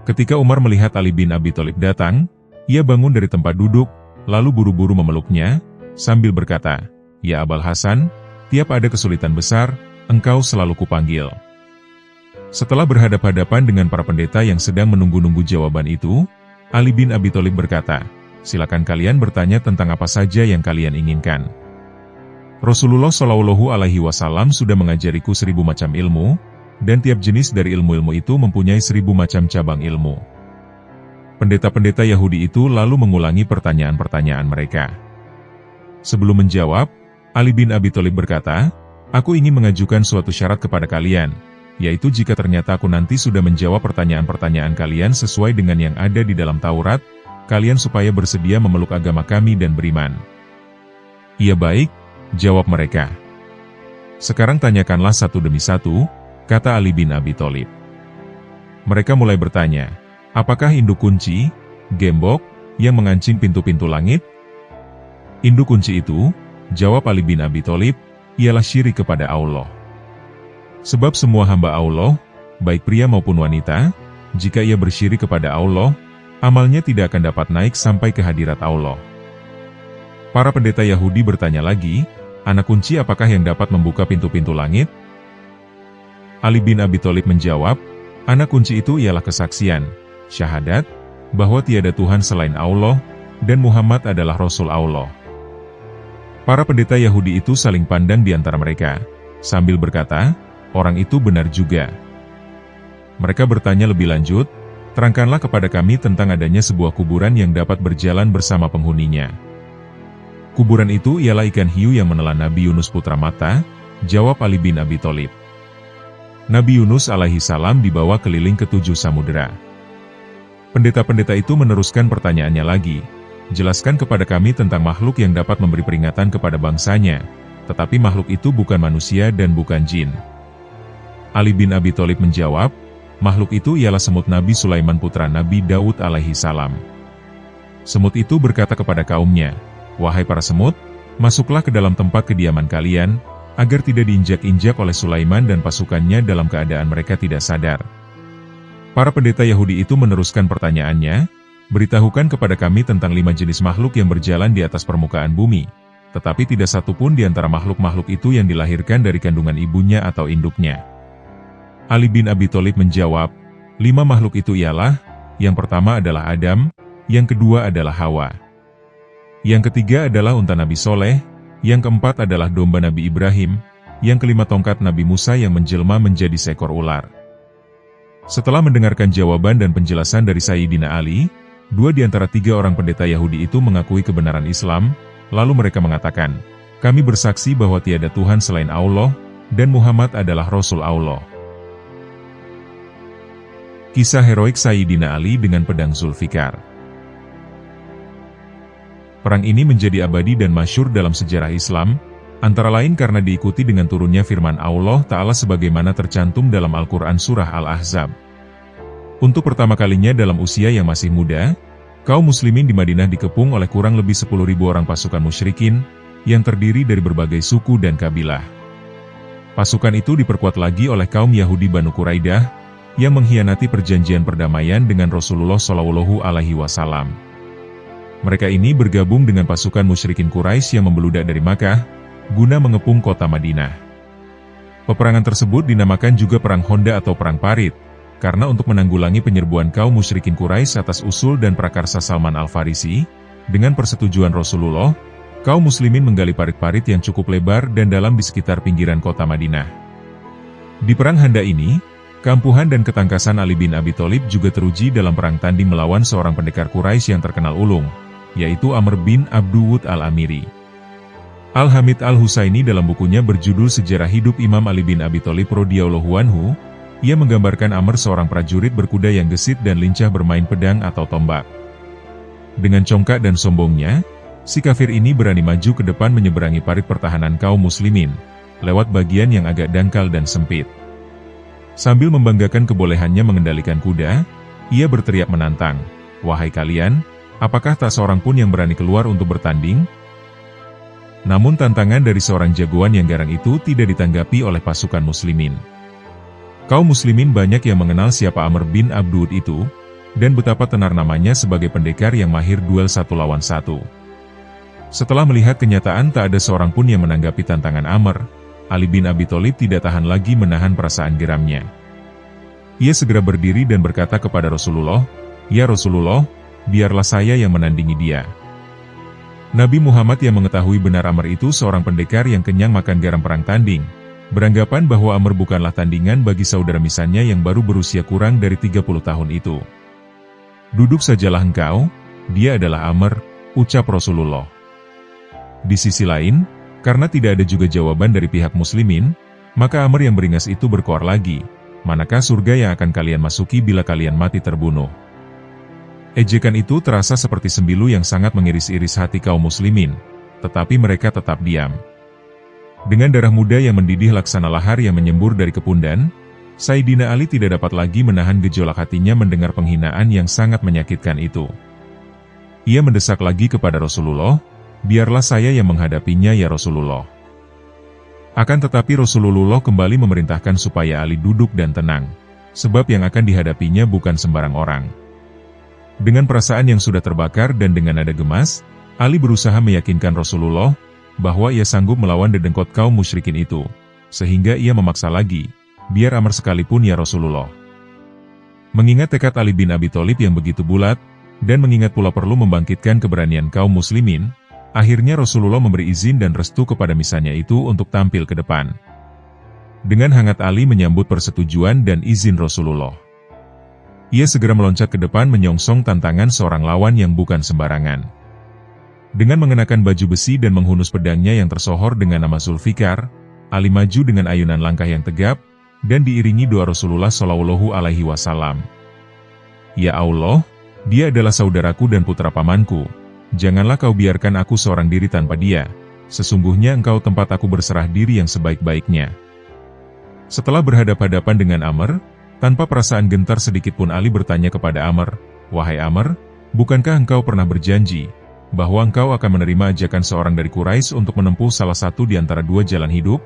Ketika Umar melihat Ali bin Abi Thalib datang, ia bangun dari tempat duduk, lalu buru-buru memeluknya, sambil berkata, "Ya Abul Hasan, tiap ada kesulitan besar, engkau selalu kupanggil." Setelah berhadap-hadapan dengan para pendeta yang sedang menunggu-nunggu jawaban itu, Ali bin Abi Thalib berkata, "Silakan kalian bertanya tentang apa saja yang kalian inginkan. Rasulullah Shallallahu Alaihi Wasallam sudah mengajariku 1000 macam ilmu, dan tiap jenis dari ilmu-ilmu itu mempunyai 1000 macam cabang ilmu." Pendeta-pendeta Yahudi itu lalu mengulangi pertanyaan-pertanyaan mereka. Sebelum menjawab, Ali bin Abi Thalib berkata, "Aku ingin mengajukan suatu syarat kepada kalian, yaitu jika ternyata aku nanti sudah menjawab pertanyaan-pertanyaan kalian sesuai dengan yang ada di dalam Taurat, kalian supaya bersedia memeluk agama kami dan beriman." "Iya baik," jawab mereka. "Sekarang tanyakanlah satu demi satu," kata Ali bin Abi Thalib. Mereka mulai bertanya, "Apakah induk kunci, gembok, yang mengancing pintu-pintu langit?" "Induk kunci itu," jawab Ali bin Abi Thalib, "ialah syirik kepada Allah. Sebab semua hamba Allah, baik pria maupun wanita, jika ia bersyirik kepada Allah, amalnya tidak akan dapat naik sampai ke hadirat Allah." Para pendeta Yahudi bertanya lagi, "Anak kunci apakah yang dapat membuka pintu-pintu langit?" Ali bin Abi Thalib menjawab, "Anak kunci itu ialah kesaksian, syahadat, bahwa tiada Tuhan selain Allah, dan Muhammad adalah Rasul Allah." Para pendeta Yahudi itu saling pandang di antara mereka, sambil berkata, "Orang itu benar juga." Mereka bertanya lebih lanjut, "Terangkanlah kepada kami tentang adanya sebuah kuburan yang dapat berjalan bersama penghuninya." "Kuburan itu ialah ikan hiu yang menelan Nabi Yunus putra Matta," jawab Ali bin Abi Thalib. Nabi Yunus alaihi salam dibawa keliling ke 7 samudera. Pendeta-pendeta itu meneruskan pertanyaannya lagi, "Jelaskan kepada kami tentang makhluk yang dapat memberi peringatan kepada bangsanya, tetapi makhluk itu bukan manusia dan bukan jin." Ali bin Abi Thalib menjawab, "Makhluk itu ialah semut Nabi Sulaiman putra Nabi Daud alaihi salam." Semut itu berkata kepada kaumnya, "Wahai para semut, masuklah ke dalam tempat kediaman kalian, agar tidak diinjak-injak oleh Sulaiman dan pasukannya dalam keadaan mereka tidak sadar." Para pendeta Yahudi itu meneruskan pertanyaannya, "Beritahukan kepada kami tentang 5 jenis makhluk yang berjalan di atas permukaan bumi, tetapi tidak satu pun di antara makhluk-makhluk itu yang dilahirkan dari kandungan ibunya atau induknya." Ali bin Abi Thalib menjawab, 5 makhluk itu ialah, yang pertama adalah Adam, yang kedua adalah Hawa, yang ketiga adalah unta Nabi Soleh, yang keempat adalah domba Nabi Ibrahim, yang kelima tongkat Nabi Musa yang menjelma menjadi seekor ular. Setelah mendengarkan jawaban dan penjelasan dari Sayyidina Ali, 2 di antara 3 orang pendeta Yahudi itu mengakui kebenaran Islam, lalu mereka mengatakan, "Kami bersaksi bahwa tiada Tuhan selain Allah, dan Muhammad adalah Rasul Allah." Kisah heroik Sayyidina Ali dengan pedang Zulfikar. Perang ini menjadi abadi dan masyhur dalam sejarah Islam, antara lain karena diikuti dengan turunnya firman Allah Ta'ala sebagaimana tercantum dalam Al-Quran Surah Al-Ahzab. Untuk pertama kalinya dalam usia yang masih muda, kaum muslimin di Madinah dikepung oleh kurang lebih 10.000 orang pasukan musyrikin, yang terdiri dari berbagai suku dan kabilah. Pasukan itu diperkuat lagi oleh kaum Yahudi Banu Quraidah, yang mengkhianati perjanjian perdamaian dengan Rasulullah Shallallahu Alaihi Wasallam. Mereka ini bergabung dengan pasukan musyrikin Quraisy yang membeludak dari Makkah, guna mengepung kota Madinah. Peperangan tersebut dinamakan juga Perang Honda atau Perang Parit, karena untuk menanggulangi penyerbuan kaum musyrikin Quraisy atas usul dan prakarsa Salman Al-Farisi, dengan persetujuan Rasulullah, kaum muslimin menggali parit-parit yang cukup lebar dan dalam di sekitar pinggiran kota Madinah. Di Perang Honda ini, Keampuhan dan ketangkasan Ali bin Abi Thalib juga teruji dalam perang tanding melawan seorang pendekar Quraisy yang terkenal ulung, yaitu Amr bin Abduwud al-Amiri. Al-Hamid al-Husaini dalam bukunya berjudul Sejarah Hidup Imam Ali bin Abi Thalib radhiyallahu anhu, ia menggambarkan Amr seorang prajurit berkuda yang gesit dan lincah bermain pedang atau tombak. Dengan congkak dan sombongnya, si kafir ini berani maju ke depan menyeberangi parit pertahanan kaum muslimin, lewat bagian yang agak dangkal dan sempit. Sambil membanggakan kebolehannya mengendalikan kuda, ia berteriak menantang, "Wahai kalian, apakah tak seorang pun yang berani keluar untuk bertanding?" Namun tantangan dari seorang jagoan yang garang itu tidak ditanggapi oleh pasukan muslimin. Kaum muslimin banyak yang mengenal siapa Amr bin Abduwud itu, dan betapa tenar namanya sebagai pendekar yang mahir duel satu lawan satu. Setelah melihat kenyataan tak ada seorang pun yang menanggapi tantangan Amr, Ali bin Abi Thalib tidak tahan lagi menahan perasaan geramnya. Ia segera berdiri dan berkata kepada Rasulullah, "Ya Rasulullah, biarlah saya yang menandingi dia." Nabi Muhammad yang mengetahui benar Amr itu seorang pendekar yang kenyang makan garam perang tanding, beranggapan bahwa Amr bukanlah tandingan bagi saudara misannya yang baru berusia kurang dari 30 tahun itu. "Duduk sajalah engkau, dia adalah Amr," ucap Rasulullah. Di sisi lain, karena tidak ada juga jawaban dari pihak muslimin, maka Amr yang beringas itu berkoar lagi, "Manakah surga yang akan kalian masuki bila kalian mati terbunuh?" Ejekan itu terasa seperti sembilu yang sangat mengiris-iris hati kaum muslimin, tetapi mereka tetap diam. Dengan darah muda yang mendidih laksana lahar yang menyembur dari kepundan, Sayyidina Ali tidak dapat lagi menahan gejolak hatinya mendengar penghinaan yang sangat menyakitkan itu. Ia mendesak lagi kepada Rasulullah, "Biarlah saya yang menghadapinya ya Rasulullah." Akan tetapi Rasulullah kembali memerintahkan supaya Ali duduk dan tenang, sebab yang akan dihadapinya bukan sembarang orang. Dengan perasaan yang sudah terbakar dan dengan nada gemas, Ali berusaha meyakinkan Rasulullah bahwa ia sanggup melawan dedengkot kaum musyrikin itu, sehingga ia memaksa lagi, "Biar Amr sekalipun ya Rasulullah." Mengingat tekad Ali bin Abi Thalib yang begitu bulat, dan mengingat pula perlu membangkitkan keberanian kaum muslimin, akhirnya Rasulullah memberi izin dan restu kepada misannya itu untuk tampil ke depan. Dengan hangat Ali menyambut persetujuan dan izin Rasulullah. Ia segera meloncat ke depan menyongsong tantangan seorang lawan yang bukan sembarangan. Dengan mengenakan baju besi dan menghunus pedangnya yang tersohor dengan nama Zulfikar, Ali maju dengan ayunan langkah yang tegap, dan diiringi doa Rasulullah Shallallahu Alaihi Wasallam. "Ya Allah, dia adalah saudaraku dan putra pamanku. Janganlah kau biarkan aku seorang diri tanpa dia. Sesungguhnya engkau tempat aku berserah diri yang sebaik-baiknya." Setelah berhadap-hadapan dengan Amr, tanpa perasaan gentar sedikitpun Ali bertanya kepada Amr, "Wahai Amr, bukankah engkau pernah berjanji bahwa engkau akan menerima ajakan seorang dari Quraisy untuk menempuh salah satu di antara dua jalan hidup?"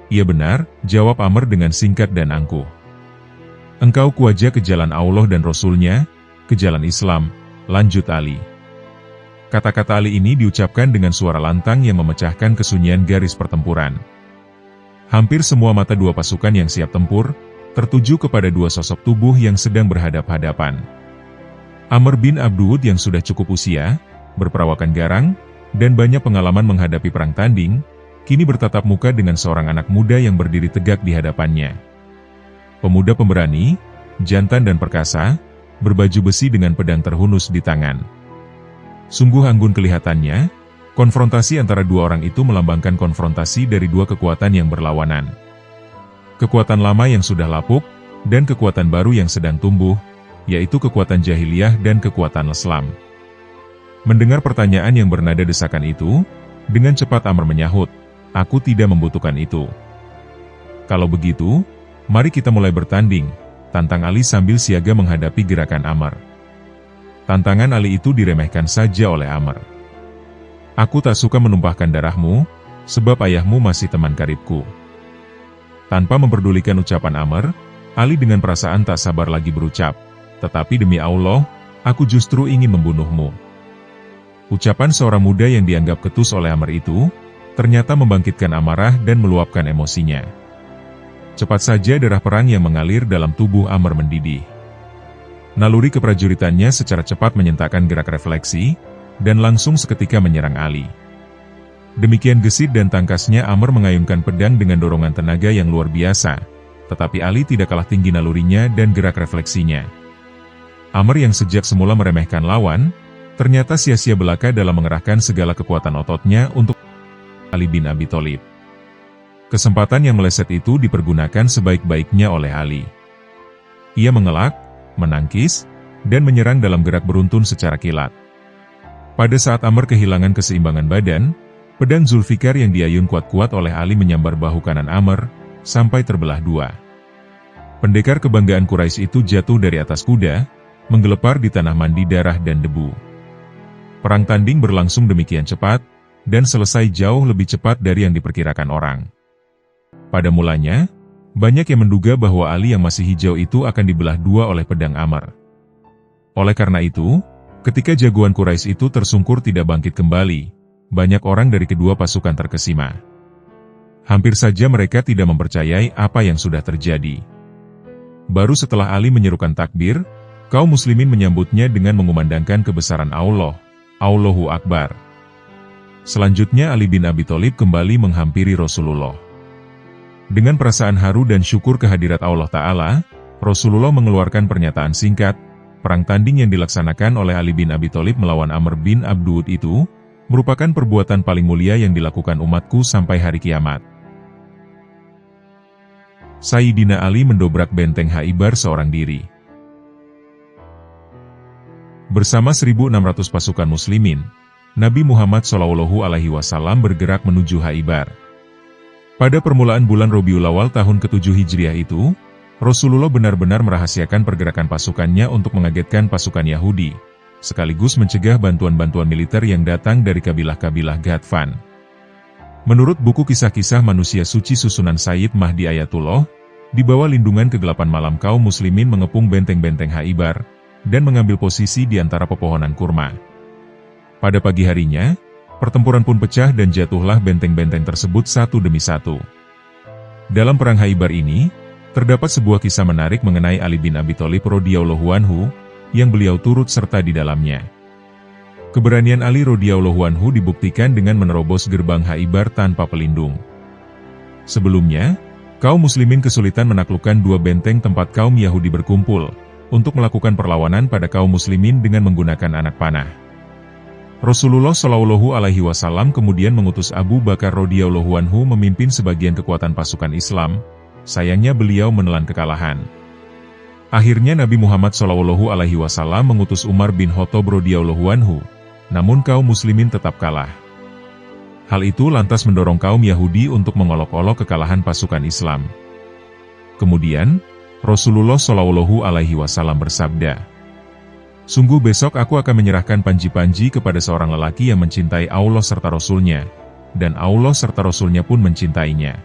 "Iya benar," jawab Amr dengan singkat dan angkuh. "Engkau kuaja ke jalan Allah dan Rasul-Nya, ke jalan Islam," lanjut Ali. Kata-kata Ali ini diucapkan dengan suara lantang yang memecahkan kesunyian garis pertempuran. Hampir semua mata dua pasukan yang siap tempur tertuju kepada dua sosok tubuh yang sedang berhadap-hadapan. Amr bin Abduwud yang sudah cukup usia, berperawakan garang, dan banyak pengalaman menghadapi perang tanding, kini bertatap muka dengan seorang anak muda yang berdiri tegak di hadapannya. Pemuda pemberani, jantan dan perkasa, berbaju besi dengan pedang terhunus di tangan. Sungguh anggun kelihatannya, konfrontasi antara dua orang itu melambangkan konfrontasi dari dua kekuatan yang berlawanan. Kekuatan lama yang sudah lapuk, dan kekuatan baru yang sedang tumbuh, yaitu kekuatan jahiliyah dan kekuatan Islam. Mendengar pertanyaan yang bernada desakan itu, dengan cepat Amr menyahut, "Aku tidak membutuhkan itu." "Kalau begitu, mari kita mulai bertanding," tantang Ali sambil siaga menghadapi gerakan Amr. Tantangan Ali itu diremehkan saja oleh Amr. "Aku tak suka menumpahkan darahmu, sebab ayahmu masih teman karibku." Tanpa memperdulikan ucapan Amr, Ali dengan perasaan tak sabar lagi berucap, "Tetapi demi Allah, aku justru ingin membunuhmu." Ucapan seorang muda yang dianggap ketus oleh Amr itu, ternyata membangkitkan amarah dan meluapkan emosinya. Cepat saja darah perang yang mengalir dalam tubuh Amr mendidih. Naluri keprajuritannya secara cepat menyentakkan gerak refleksi, dan langsung seketika menyerang Ali. Demikian gesit dan tangkasnya Amr mengayunkan pedang dengan dorongan tenaga yang luar biasa, tetapi Ali tidak kalah tinggi nalurinya dan gerak refleksinya. Amr yang sejak semula meremehkan lawan, ternyata sia-sia belaka dalam mengerahkan segala kekuatan ototnya untuk Ali bin Abi Thalib. Kesempatan yang meleset itu dipergunakan sebaik-baiknya oleh Ali. Ia mengelak, menangkis, dan menyerang dalam gerak beruntun secara kilat. Pada saat Amr kehilangan keseimbangan badan, pedang Zulfikar yang diayun kuat-kuat oleh Ali menyambar bahu kanan Amr, sampai terbelah dua. Pendekar kebanggaan Quraisy itu jatuh dari atas kuda, menggelepar di tanah mandi darah dan debu. Perang tanding berlangsung demikian cepat, dan selesai jauh lebih cepat dari yang diperkirakan orang. Pada mulanya, banyak yang menduga bahwa Ali yang masih hijau itu akan dibelah dua oleh pedang Amr. Oleh karena itu, ketika jagoan Quraisy itu tersungkur tidak bangkit kembali, banyak orang dari kedua pasukan terkesima. Hampir saja mereka tidak mempercayai apa yang sudah terjadi. Baru setelah Ali menyerukan takbir, kaum muslimin menyambutnya dengan mengumandangkan kebesaran Allah, Allahu Akbar. Selanjutnya Ali bin Abi Thalib kembali menghampiri Rasulullah. Dengan perasaan haru dan syukur kehadirat Allah Ta'ala, Rasulullah mengeluarkan pernyataan singkat, perang tanding yang dilaksanakan oleh Ali bin Abi Thalib melawan Amr bin Abdud itu, merupakan perbuatan paling mulia yang dilakukan umatku sampai hari kiamat. Sayyidina Ali mendobrak benteng Khaibar seorang diri. Bersama 1.600 pasukan muslimin, Nabi Muhammad SAW bergerak menuju Khaibar. Pada permulaan bulan Rabiul Awal tahun ke-7 Hijriah itu, Rasulullah benar-benar merahasiakan pergerakan pasukannya untuk mengagetkan pasukan Yahudi, sekaligus mencegah bantuan-bantuan militer yang datang dari kabilah-kabilah Ghatfan. Menurut buku kisah-kisah manusia suci susunan Sayyid Mahdi Ayatullah, di bawah lindungan kegelapan malam kaum muslimin mengepung benteng-benteng Khaibar, dan mengambil posisi di antara pepohonan kurma. Pada pagi harinya, pertempuran pun pecah dan jatuhlah benteng-benteng tersebut satu demi satu. Dalam perang Khaibar ini, terdapat sebuah kisah menarik mengenai Ali bin Abi Thalib radhiyallahu anhu, yang beliau turut serta di dalamnya. Keberanian Ali radhiyallahu anhu dibuktikan dengan menerobos gerbang Khaibar tanpa pelindung. Sebelumnya, kaum muslimin kesulitan menaklukkan dua benteng tempat kaum Yahudi berkumpul, untuk melakukan perlawanan pada kaum muslimin dengan menggunakan anak panah. Rasulullah SAW kemudian mengutus Abu Bakar radhiyallahu anhu memimpin sebagian kekuatan pasukan Islam. Sayangnya beliau menelan kekalahan. Akhirnya Nabi Muhammad SAW mengutus Umar bin Khattab radhiyallahu anhu, namun kaum muslimin tetap kalah. Hal itu lantas mendorong kaum Yahudi untuk mengolok-olok kekalahan pasukan Islam. Kemudian, Rasulullah SAW bersabda, "Sungguh besok aku akan menyerahkan panji-panji kepada seorang lelaki yang mencintai Allah serta Rasul-Nya, dan Allah serta Rasul-Nya pun mencintainya.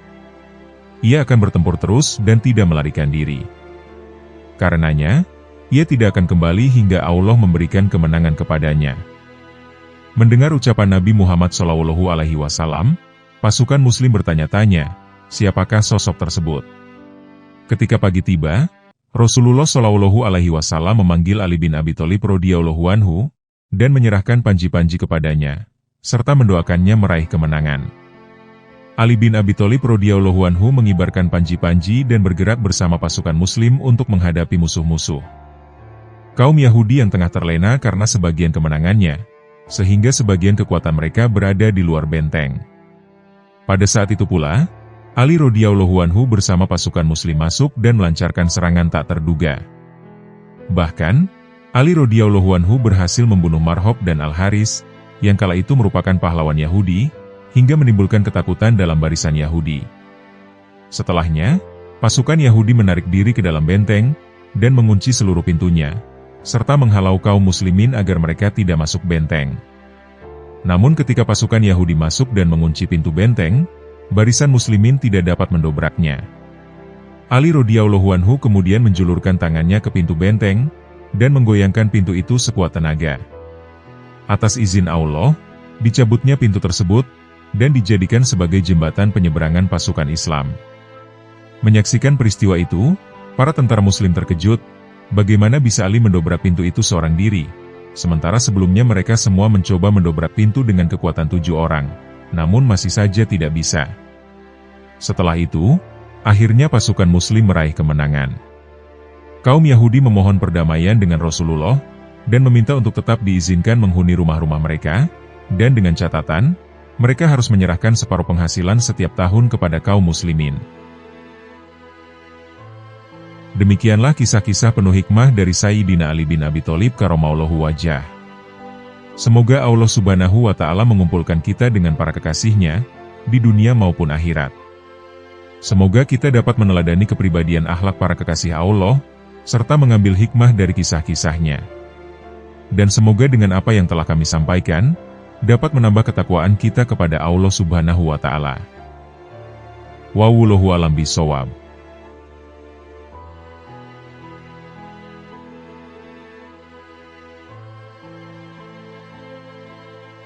Ia akan bertempur terus dan tidak melarikan diri. Karenanya, ia tidak akan kembali hingga Allah memberikan kemenangan kepadanya." Mendengar ucapan Nabi Muhammad SAW, pasukan muslim bertanya-tanya, siapakah sosok tersebut? Ketika pagi tiba, Rasulullah SAW memanggil Ali bin Abi Thalib radhiyallahu anhu, dan menyerahkan panji-panji kepadanya, serta mendoakannya meraih kemenangan. Ali bin Abi Thalib radhiyallahu anhu mengibarkan panji-panji dan bergerak bersama pasukan muslim untuk menghadapi musuh-musuh. Kaum Yahudi yang tengah terlena karena sebagian kemenangannya, sehingga sebagian kekuatan mereka berada di luar benteng. Pada saat itu pula, Ali radhiyallahu anhu bersama pasukan muslim masuk dan melancarkan serangan tak terduga. Bahkan, Ali radhiyallahu anhu berhasil membunuh Marhab dan Al-Haris, yang kala itu merupakan pahlawan Yahudi, hingga menimbulkan ketakutan dalam barisan Yahudi. Setelahnya, pasukan Yahudi menarik diri ke dalam benteng, dan mengunci seluruh pintunya, serta menghalau kaum muslimin agar mereka tidak masuk benteng. Namun ketika pasukan Yahudi masuk dan mengunci pintu benteng, barisan muslimin tidak dapat mendobraknya. Ali radhiyallahu anhu kemudian menjulurkan tangannya ke pintu benteng, dan menggoyangkan pintu itu sekuat tenaga. Atas izin Allah, dicabutnya pintu tersebut, dan dijadikan sebagai jembatan penyeberangan pasukan Islam. Menyaksikan peristiwa itu, para tentara muslim terkejut, bagaimana bisa Ali mendobrak pintu itu seorang diri, sementara sebelumnya mereka semua mencoba mendobrak pintu dengan kekuatan 7 orang. Namun masih saja tidak bisa. Setelah itu, Akhirnya pasukan Muslim meraih kemenangan. Kaum Yahudi memohon perdamaian dengan Rasulullah, dan meminta untuk tetap diizinkan menghuni rumah-rumah mereka, dan dengan catatan, mereka harus menyerahkan separuh penghasilan setiap tahun kepada kaum Muslimin. Demikianlah kisah-kisah penuh hikmah dari Sayyidina Ali bin Abi Thalib karramallahu wajhah. Semoga Allah Subhanahu wa Ta'ala mengumpulkan kita dengan para kekasihnya, di dunia maupun akhirat. Semoga kita dapat meneladani kepribadian akhlak para kekasih Allah, serta mengambil hikmah dari kisah-kisahnya. Dan semoga dengan apa yang telah kami sampaikan, dapat menambah ketakwaan kita kepada Allah Subhanahu wa Ta'ala. Wallahu a'lam bishawab.